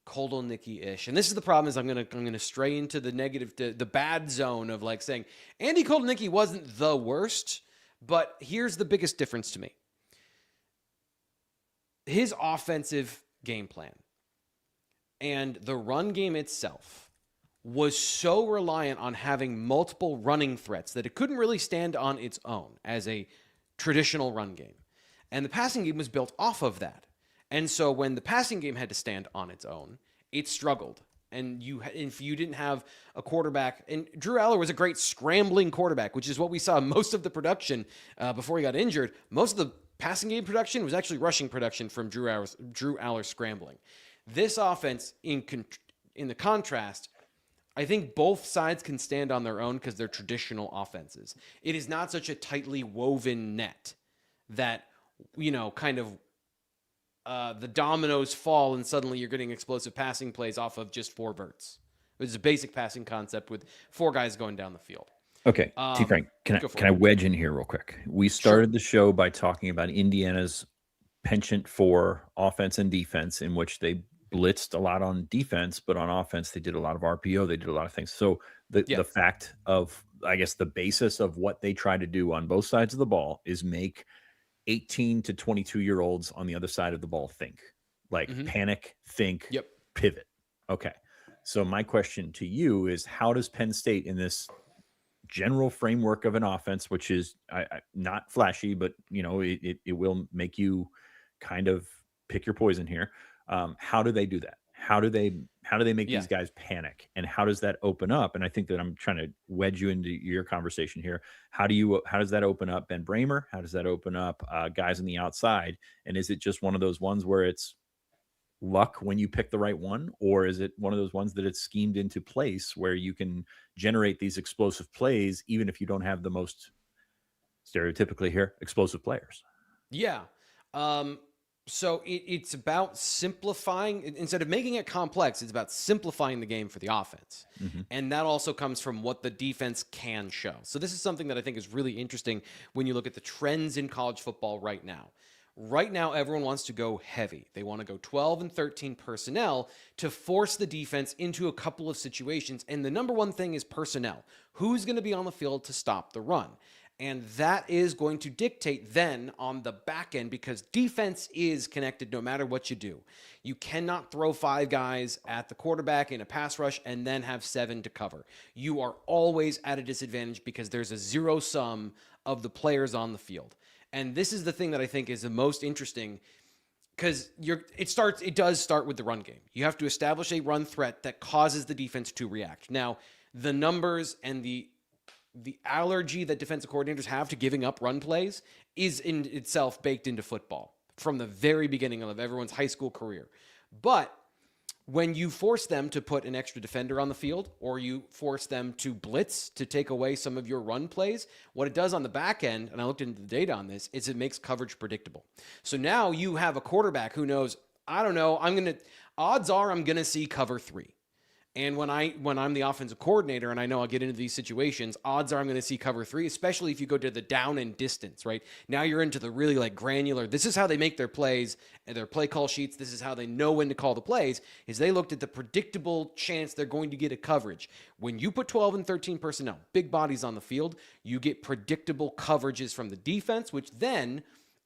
Kotelnicki-ish. And this is the problem, is I'm gonna stray into the negative, the bad zone of, like, saying Andy Kotelnicki wasn't the worst, but here's the biggest difference to me. His offensive game plan and the run game itself was so reliant on having multiple running threats that it couldn't really stand on its own as a traditional run game. And the passing game was built off of that. And so when the passing game had to stand on its own, it struggled. And if you didn't have a quarterback, and Drew Allar was a great scrambling quarterback, which is what we saw most of the production before he got injured. Most of the passing game production was actually rushing production from Drew Allar scrambling. This offense, in the contrast, I think both sides can stand on their own because they're traditional offenses. It is not such a tightly woven net that, kind of the dominoes fall and suddenly you're getting explosive passing plays off of just four verts. It's a basic passing concept with four guys going down the field. Okay, T. Frank, can I wedge in here real quick? We started the show by talking about Indiana's penchant for offense and defense, in which they blitzed a lot on defense, but on offense, they did a lot of RPO. They did a lot of things. So the fact of, I guess, the basis of what they try to do on both sides of the ball is make 18 to 22-year-olds on the other side of the ball think. Like, panic, think, pivot. Okay. So my question to you is, how does Penn State, in this general framework of an offense, which is not flashy, but, it will make you kind of pick your poison here, how do they do that? How do they make these guys panic? And how does that open up? And I think that I'm trying to wedge you into your conversation here. How does that open up Ben Bramer? How does that open up guys on the outside? And is it just one of those ones where it's luck when you pick the right one? Or is it one of those ones that it's schemed into place where you can generate these explosive plays, even if you don't have the most, stereotypically here, explosive players? Yeah. So it's about simplifying. Instead of making it complex, it's about simplifying the game for the offense. And that also comes from what the defense can show. So this is something that I think is really interesting when you look at the trends in college football right now. Right now, everyone wants to go heavy. They want to go 12 and 13 personnel to force the defense into a couple of situations. And the number one thing is personnel. Who's going to be on the field to stop the run? And that is going to dictate then on the back end, because defense is connected no matter what you do. You cannot throw 5 guys at the quarterback in a pass rush and then have 7 to cover. You are always at a disadvantage because there's a zero sum of the players on the field. And this is the thing that I think is the most interesting, because it does start with the run game. You have to establish a run threat that causes the defense to react. Now, the numbers and the allergy that defensive coordinators have to giving up run plays is in itself baked into football from the very beginning of everyone's high school career. But when you force them to put an extra defender on the field, or you force them to blitz to take away some of your run plays, what it does on the back end, and I looked into the data on this, is it makes coverage predictable. So now you have a quarterback who knows, I don't know, odds are I'm going to see cover 3. And when I'm the offensive coordinator and I know I'll get into these situations, odds are I'm going to see cover 3, especially if you go to the down and distance, right? Now you're into the really like granular. This is how they make their plays and their play call sheets. This is how they know when to call the plays, is they looked at the predictable chance they're going to get a coverage. When you put 12 and 13 personnel, big bodies on the field, you get predictable coverages from the defense, which then,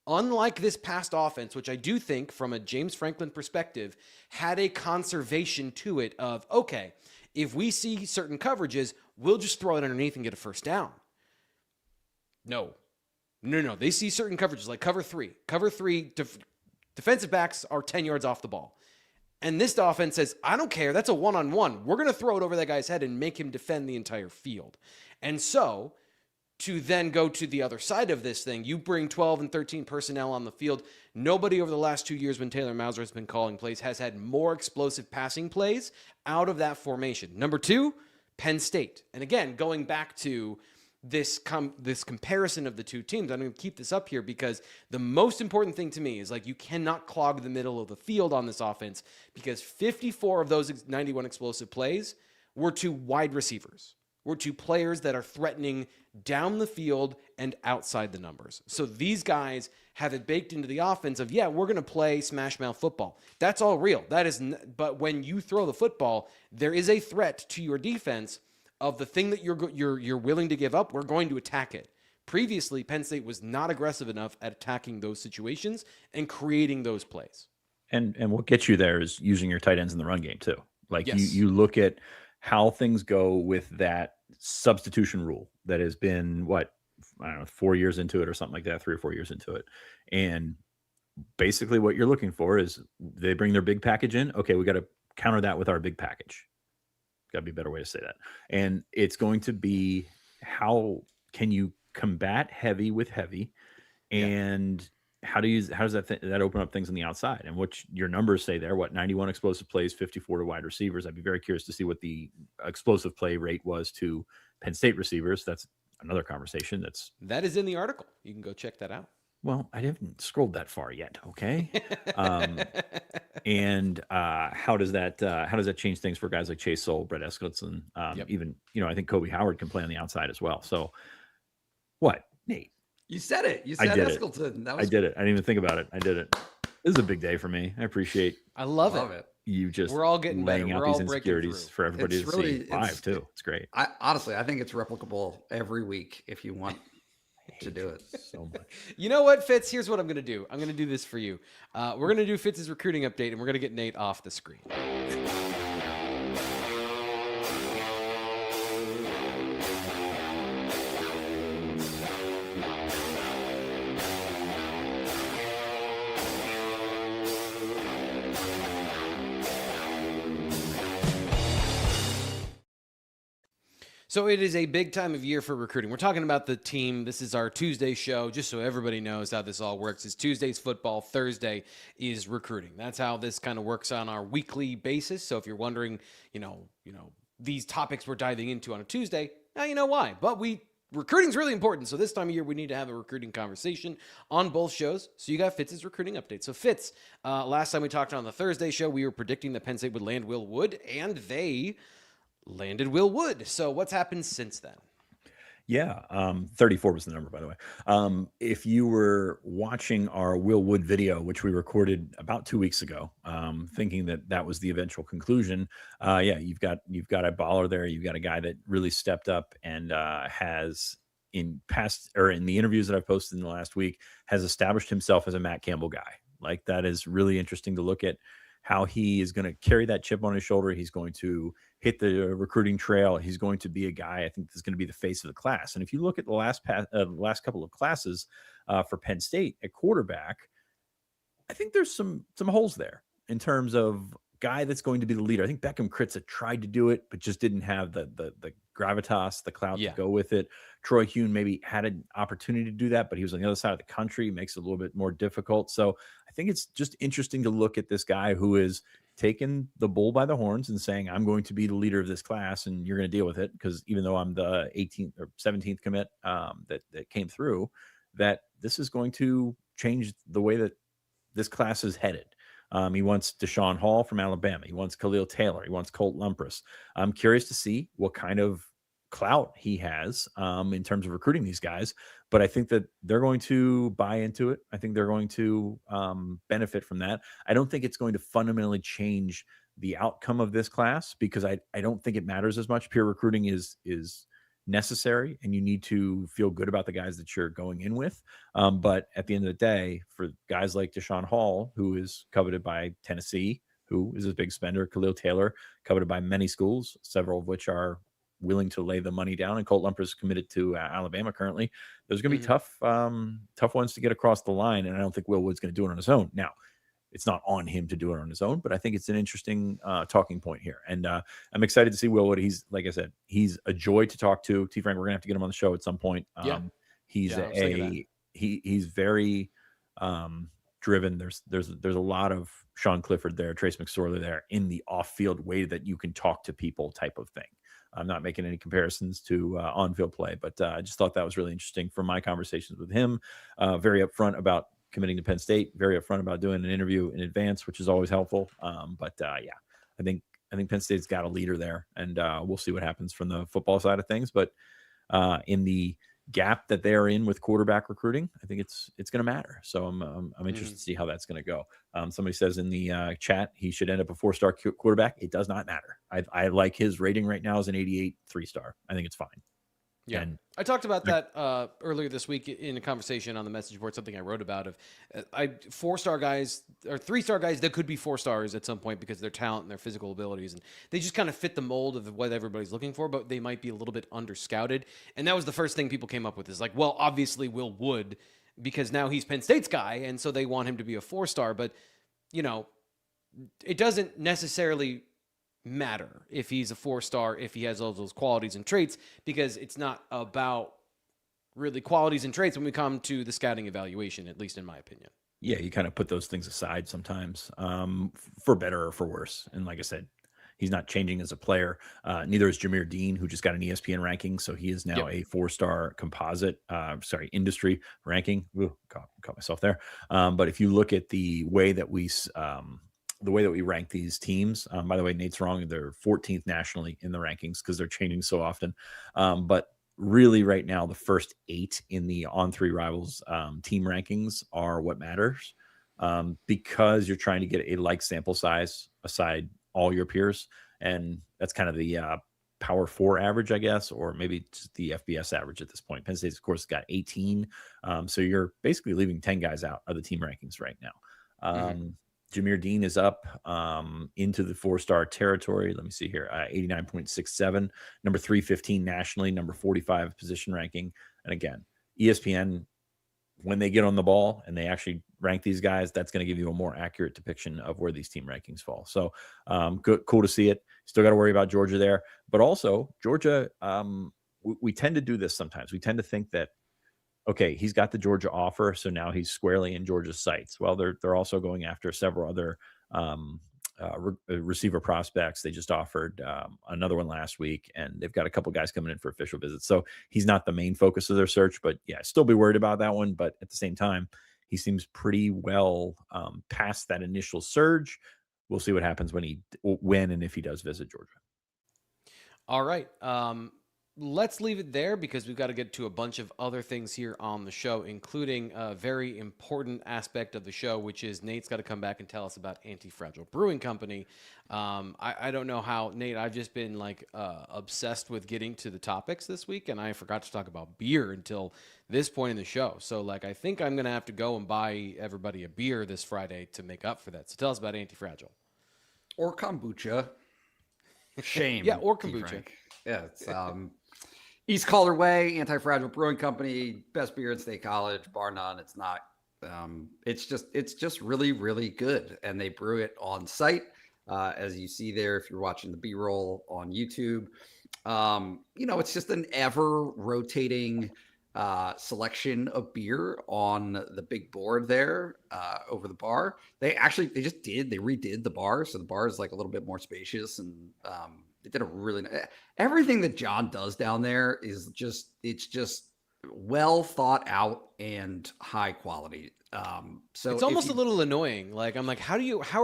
unlike this past offense, which I do think from a James Franklin perspective had a conservation to it of, okay, if we see certain coverages, we'll just throw it underneath and get a first down. No. They see certain coverages like cover 3. Cover 3, defensive backs are 10 yards off the ball. And this offense says, I don't care. That's a one-on-one. We're going to throw it over that guy's head and make him defend the entire field. And so to then go to the other side of this thing, you bring 12 and 13 personnel on the field. Nobody over the last 2 years when Taylor Mauser has been calling plays has had more explosive passing plays out of that formation. Number 2, Penn State. And again, going back to this comparison of the two teams, I'm going to keep this up here because the most important thing to me is like you cannot clog the middle of the field on this offense, because 54 of those 91 explosive plays were to wide receivers. Were to players that are threatening down the field and outside the numbers. So these guys have it baked into the offense of, yeah, we're going to play smash mouth football. That's all real. But when you throw the football, there is a threat to your defense of the thing that you're willing to give up. We're going to attack it. Previously, Penn State was not aggressive enough at attacking those situations and creating those plays. And what gets you there is using your tight ends in the run game too. Like Yes. you look at how things go with that substitution rule that has been, 4 years into it or something like that, 3 or 4 years into it. And basically what you're looking for is they bring their big package in. Okay, we got to counter that with our big package. Got to be a better way to say that. And it's going to be, how can you combat heavy with heavy? And how does that open up things on the outside? And what your numbers say there, 91 explosive plays, 54 to wide receivers. I'd be very curious to see what the explosive play rate was to Penn State receivers. That's another conversation. That is in the article. You can go check that out. Well, I haven't scrolled that far yet. Okay. And how does that change things for guys like Chase Soul, Brett Eskildson? Even, I think Kobe Howard can play on the outside as well. So what, Nate? You said it. You said Eskildson. I did it. I didn't even think about it. I did it. This is a big day for me. I appreciate. I love it. You just we're all getting laying better. out We're these all insecurities for everybody to see live too. It's great. Honestly, I think it's replicable every week if you want to do it so much. You know what, Fitz? Here's what I'm going to do. I'm going to do this for you. We're going to do Fitz's recruiting update, and we're going to get Nate off the screen. So it is a big time of year for recruiting. We're talking about the team. This is our Tuesday show, just so everybody knows how this all works. It's Tuesday's football, Thursday is recruiting. That's how this kind of works on our weekly basis. So if you're wondering, these topics we're diving into on a Tuesday, now you know why. But recruiting's really important. So this time of year, we need to have a recruiting conversation on both shows. So you got Fitz's recruiting update. So Fitz, last time we talked on the Thursday show, we were predicting that Penn State would land Will Wood, and they landed Will Wood. So what's happened since then? Yeah, 34 was the number, by the way. If you were watching our Will Wood video, which we recorded about 2 weeks ago, thinking that that was the eventual conclusion, yeah, you've got a baller there. You've got a guy that really stepped up and has in past or in the interviews that I've posted in the last week has established himself as a Matt Campbell guy. Like that is really interesting to look at how he is going to carry that chip on his shoulder. He's going to hit the recruiting trail. He's going to be a guy I think is going to be the face of the class. And if you look at the last couple of classes for Penn State at quarterback, I think there's some holes there in terms of guy that's going to be the leader. I think Beckham Kritza tried to do it, but just didn't have the gravitas, the clout to go with it. Troy Hune maybe had an opportunity to do that, but he was on the other side of the country. It makes it a little bit more difficult. So I think it's just interesting to look at this guy who is taking the bull by the horns and saying, I'm going to be the leader of this class and you're going to deal with it. Because even though I'm the 18th or 17th commit that came through, that this is going to change the way that this class is headed. He wants Deshaun Hall from Alabama. He wants Khalil Taylor. He wants Colt Lumpras. I'm curious to see what kind of clout he has in terms of recruiting these guys. But I think that they're going to buy into it. I think they're going to benefit from that. I don't think it's going to fundamentally change the outcome of this class because I don't think it matters as much. Peer recruiting is necessary and you need to feel good about the guys that you're going in with. But at the end of the day, for guys like Deshaun Hall, who is coveted by Tennessee, who is a big spender, Khalil Taylor, coveted by many schools, several of which are willing to lay the money down, and Colt Lumpras committed to Alabama currently. There's going to be tough ones to get across the line, and I don't think Will Wood's going to do it on his own. Now, it's not on him to do it on his own, but I think it's an interesting talking point here. And I'm excited to see Will Wood. He's, like I said, he's a joy to talk to. T. Frank, we're gonna have to get him on the show at some point. He's he's very driven. There's a lot of Sean Clifford there, Trace McSorley there in the off-field way that you can talk to people type of thing. I'm not making any comparisons to on-field play, but I just thought that was really interesting from my conversations with him. Very upfront about committing to Penn State, very upfront about doing an interview in advance, which is always helpful. Yeah, I think Penn State's got a leader there, and we'll see what happens from the football side of things. But in the gap that they're in with quarterback recruiting, I think it's going to matter. So I'm interested to see how that's going to go. Somebody says in the chat he should end up a 4-star quarterback. It does not matter. I like his rating right now as an 88 3-star. I think it's fine. Yeah, and I talked about that earlier this week in a conversation on the message board, something I wrote about of 4-star guys or 3-star guys that could be 4 stars at some point because of their talent and their physical abilities. And they just kind of fit the mold of what everybody's looking for, but they might be a little bit under-scouted. And that was the first thing people came up with is like, well, obviously Will Wood, because now he's Penn State's guy, and so they want him to be a 4-star. But, you know, it doesn't necessarily matter if he's a 4-star, if he has all those qualities and traits, because it's not about really qualities and traits when we come to the scouting evaluation, at least in my opinion. Yeah, you kind of put those things aside sometimes for better or for worse. And like I said, he's not changing as a player. Neither is Jameer Dean, who just got an ESPN ranking. So he is now a 4-star composite, industry ranking. Ooh, caught myself there. But if you look at the way that we rank these teams, by the way, Nate's wrong. They're 14th nationally in the rankings because they're changing so often. But really right now, the first 8 in the On3 Rivals team rankings are what matters because you're trying to get a like sample size aside all your peers. And that's kind of the Power 4 average, I guess, or maybe just the FBS average at this point. Penn State, of course, got 18. So you're basically leaving 10 guys out of the team rankings right now. Jameer Dean is up into the 4-star territory. Let me see here. 89.67, number 315 nationally, number 45 position ranking. And again, ESPN, when they get on the ball and they actually rank these guys, that's going to give you a more accurate depiction of where these team rankings fall. So cool to see it. Still got to worry about Georgia there. But also, Georgia, we tend to do this sometimes. We tend to think that, okay, he's got the Georgia offer, so now he's squarely in Georgia's sights. Well, they're also going after several other receiver prospects. They just offered another one last week, and they've got a couple guys coming in for official visits. So he's not the main focus of their search, but yeah, still be worried about that one. But at the same time, he seems pretty well past that initial surge. We'll see what happens when and if he does visit Georgia. All right. let's leave it there because we've got to get to a bunch of other things here on the show, including a very important aspect of the show, which is Nate's got to come back and tell us about Anti-Fragile Brewing Company. I don't know how, Nate, I've just been like obsessed with getting to the topics this week, and I forgot to talk about beer until this point in the show. So like, I think I'm going to have to go and buy everybody a beer this Friday to make up for that. So tell us about Anti-Fragile. Or kombucha. Shame. Yeah, or kombucha. Frank. Yeah, it's East Calder Way, Anti-Fragile Brewing Company, best beer in State College, bar none. It's not. It's just really, really good, and they brew it on site, as you see there. If you're watching the B-roll on YouTube, it's just an ever rotating selection of beer on the big board there over the bar. They redid the bar, so the bar is like a little bit more spacious, and they did a really everything that John does down there is just well thought out and high quality. So it's almost a little annoying. Like, I'm like, how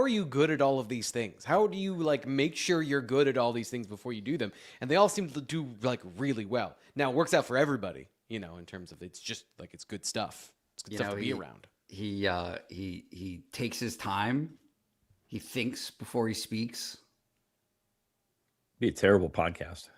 are you good at all of these things? How do you like make sure you're good at all these things before you do them? And they all seem to do like really well. Now it works out for everybody, in terms of it's just like, it's good stuff. It's good stuff to be around. He takes his time. He thinks before he speaks. Be a terrible podcast.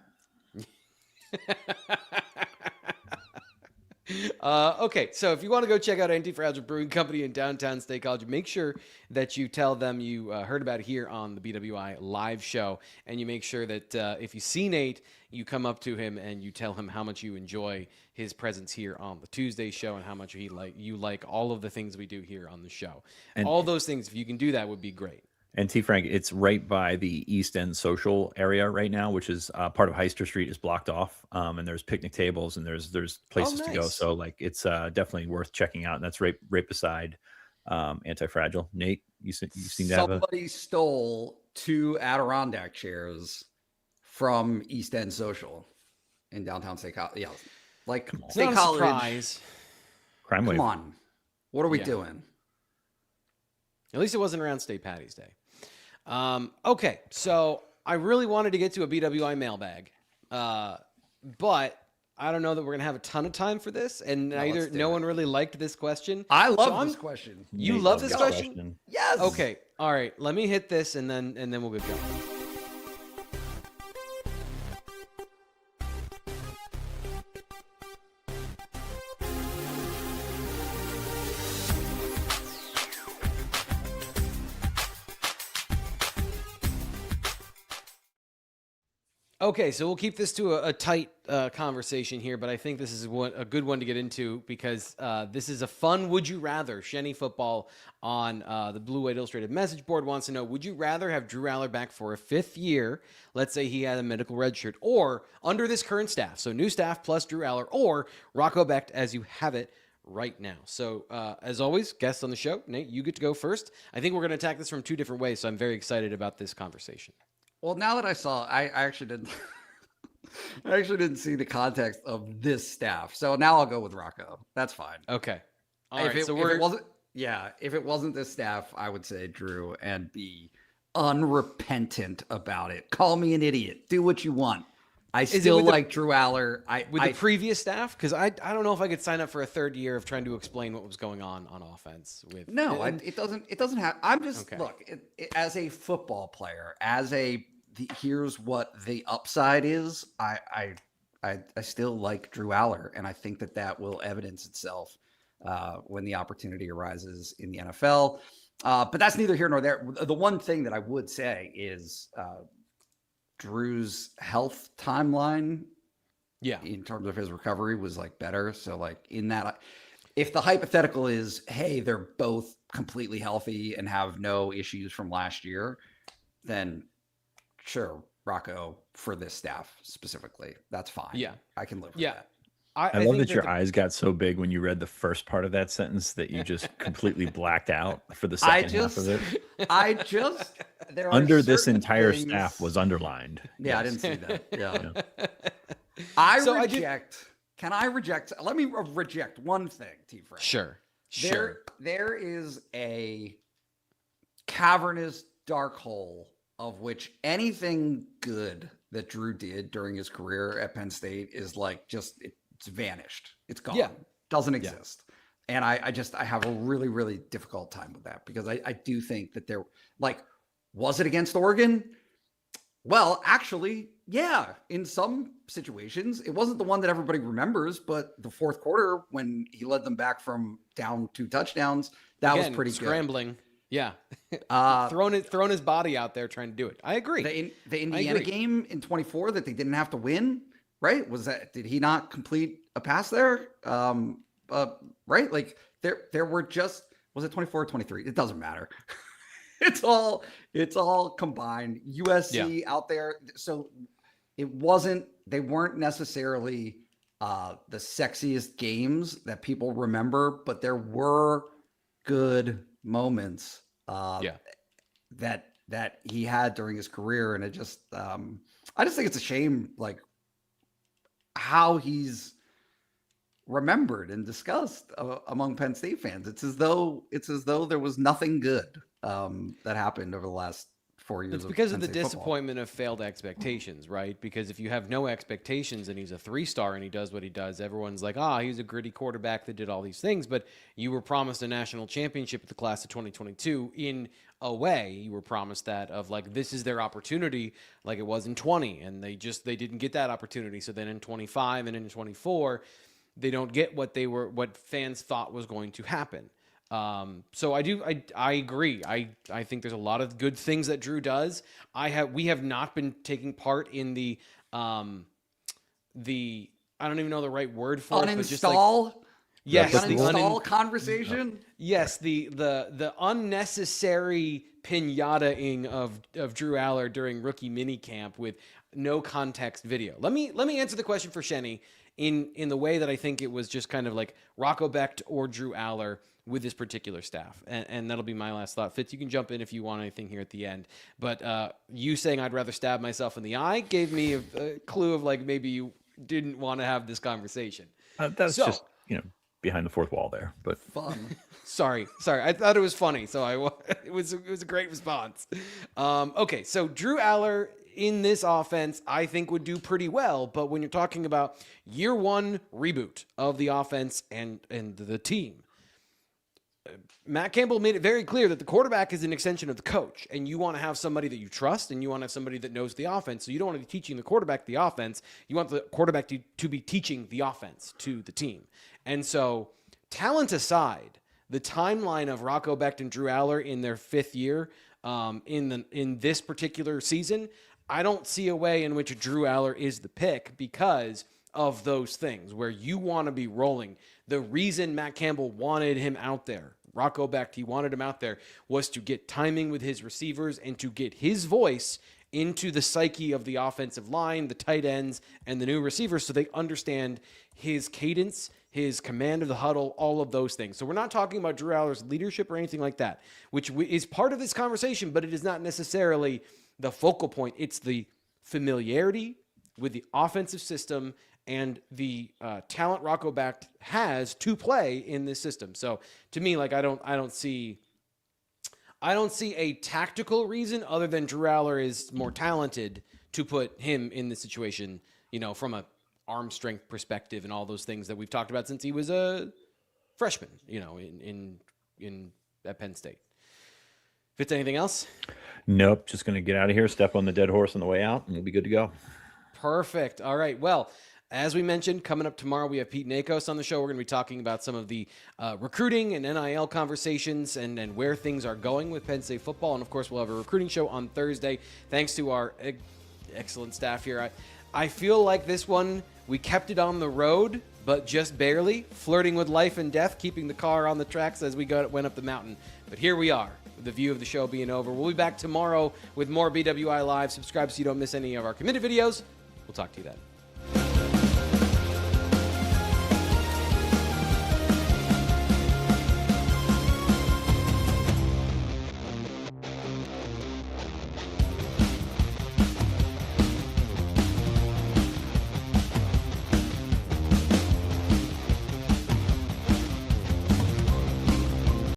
Okay, so if you want to go check out Anti-Fragile Brewing Company in downtown State College, make sure that you tell them you heard about it here on the BWI live show, and you make sure that if you see Nate, you come up to him and you tell him how much you enjoy his presence here on the Tuesday show and how much you like all of the things we do here on the show. And all those things, if you can do that, would be great. And T. Frank, it's right by the East End social area right now, which is part of Heister Street is blocked off, and there's picnic tables and there's places to go. So like it's definitely worth checking out. And that's right beside Anti-Fragile. Nate, you seem to have somebody stole 2 Adirondack chairs from East End Social in downtown State College. Yeah, like State College. Surprise. Crime wave. Come on, what are we doing? At least it wasn't around State Patty's Day. Okay, so I really wanted to get to a BWI mailbag, but I don't know that we're going to have a ton of time for this, and no one really liked this question. I love this question. You love this question? Yes. Okay, all right, let me hit this, and then we'll get going. Okay, so we'll keep this to a tight conversation here, but I think this is a good one to get into because this is a fun would you rather. Shenny Football on the Blue White Illustrated message board wants to know, would you rather have Drew Allar back for a 5th year, let's say he had a medical red shirt, or under this current staff, so new staff plus Drew Allar, or Rocco Becht as you have it right now? So as always, guests on the show, Nate, you get to go first. I think we're going to attack this from 2 different ways, so I'm very excited about this conversation. Well, now that I saw, I actually didn't. I actually didn't see the context of this staff, so now I'll go with Rocco. That's fine. Okay. If it wasn't this staff, I would say Drew and be unrepentant about it. Call me an idiot. Do what you want. I still like Drew Allar. The previous staff, because I don't know if I could sign up for a 3rd year of trying to explain what was going on offense. It doesn't have. I'm just look as a football player. Here's what the upside is. I still like Drew Allar, and I think that will evidence itself when the opportunity arises in the NFL. But that's neither here nor there. The one thing that I would say is. Drew's health timeline, in terms of his recovery, was like better. So like in that, if the hypothetical is, hey, they're both completely healthy and have no issues from last year, then sure, Rocco for this staff specifically, that's fine. Yeah, I can live with that. I love that your eyes got so big when you read the first part of that sentence that you just completely blacked out for the second half of it. Under this entire staff was underlined. Yeah, yes. I didn't see that. Yeah. Can I reject? Let me reject one thing, T. Frank. Sure. There is a cavernous dark hole of which anything good that Drew did during his career at Penn State is like it's vanished. It's gone. Yeah. Doesn't exist. And I have a really, really difficult time with that because I do think that was it against Oregon? Well, actually, yeah, in some situations, it wasn't the one that everybody remembers, but the fourth quarter when he led them back from down 2 touchdowns, that was pretty scrambling. Good. Yeah. Throwing his body out there trying to do it. I agree. The Indiana game in 24 that they didn't have to win, right? Did he not complete a pass there? Right? Like there were was it 24 or 23? It doesn't matter. It's all combined. USC out there. So they weren't necessarily the sexiest games that people remember, but there were good moments that he had during his career. And I just think it's a shame, like how he's remembered and discussed among Penn State fans. It's as though there was nothing good that happened over the last 4 years. It's because of the disappointment of failed expectations, right? Because if you have no expectations and he's a 3-star and he does what he does, everyone's like, he's a gritty quarterback that did all these things. But you were promised a national championship at the class of 2022. In a way, you were promised that of like, this is their opportunity, like it was in 20, and they didn't get that opportunity. So then in 25 and in 24, they don't get what fans thought was going to happen. So I agree. I think there's a lot of good things that Drew does. We have not been taking part in the I don't even know the right word for it, but just like, yes, the uninstall conversation. Yes, the unnecessary pinata-ing of Drew Allar during rookie minicamp with no context video. Let me answer the question for Shenny in the way that I think it was just kind of like Rocco Becht or Drew Allar with this particular staff. And that'll be my last thought. Fitz, you can jump in if you want anything here at the end. But you saying I'd rather stab myself in the eye gave me a clue of like maybe you didn't want to have this conversation. That's just, behind the fourth wall there. But fun. Sorry. I thought it was funny. So it was a great response. Okay, so Drew Allar in this offense, I think would do pretty well. But when you're talking about year one reboot of the offense and the team, Matt Campbell made it very clear that the quarterback is an extension of the coach, and you want to have somebody that you trust, and you want to have somebody that knows the offense. So you don't want to be teaching the quarterback the offense. You want the quarterback to be teaching the offense to the team. And so, talent aside, the timeline of Rocco Becht and Drew Allar in their 5th year in this particular season, I don't see a way in which Drew Allar is the pick because of those things where you want to be rolling. The reason Matt Campbell wanted him out there, Rocco Becht, he wanted him out there, was to get timing with his receivers and to get his voice into the psyche of the offensive line, the tight ends, and the new receivers so they understand his cadence, his command of the huddle, all of those things. So we're not talking about Drew Allar's leadership or anything like that, which is part of this conversation, but it is not necessarily the focal point. It's the familiarity with the offensive system and the talent Rocco Becht has to play in this system. So to me, like I don't see a tactical reason other than Drew Allar is more talented to put him in this situation, from a arm strength perspective and all those things that we've talked about since he was a freshman, at Penn State. Fitz, anything else? Nope. Just going to get out of here, step on the dead horse on the way out, and we'll be good to go. Perfect. All right. Well, as we mentioned, coming up tomorrow, we have Pete Nakos on the show. We're going to be talking about some of the recruiting and NIL conversations and where things are going with Penn State football. And, of course, we'll have a recruiting show on Thursday. Thanks to our excellent staff here. I feel like this one, we kept it on the road, but just barely, flirting with life and death, keeping the car on the tracks as we went up the mountain. But here we are, with the view of the show being over. We'll be back tomorrow with more BWI Live. Subscribe so you don't miss any of our committed videos. We'll talk to you then.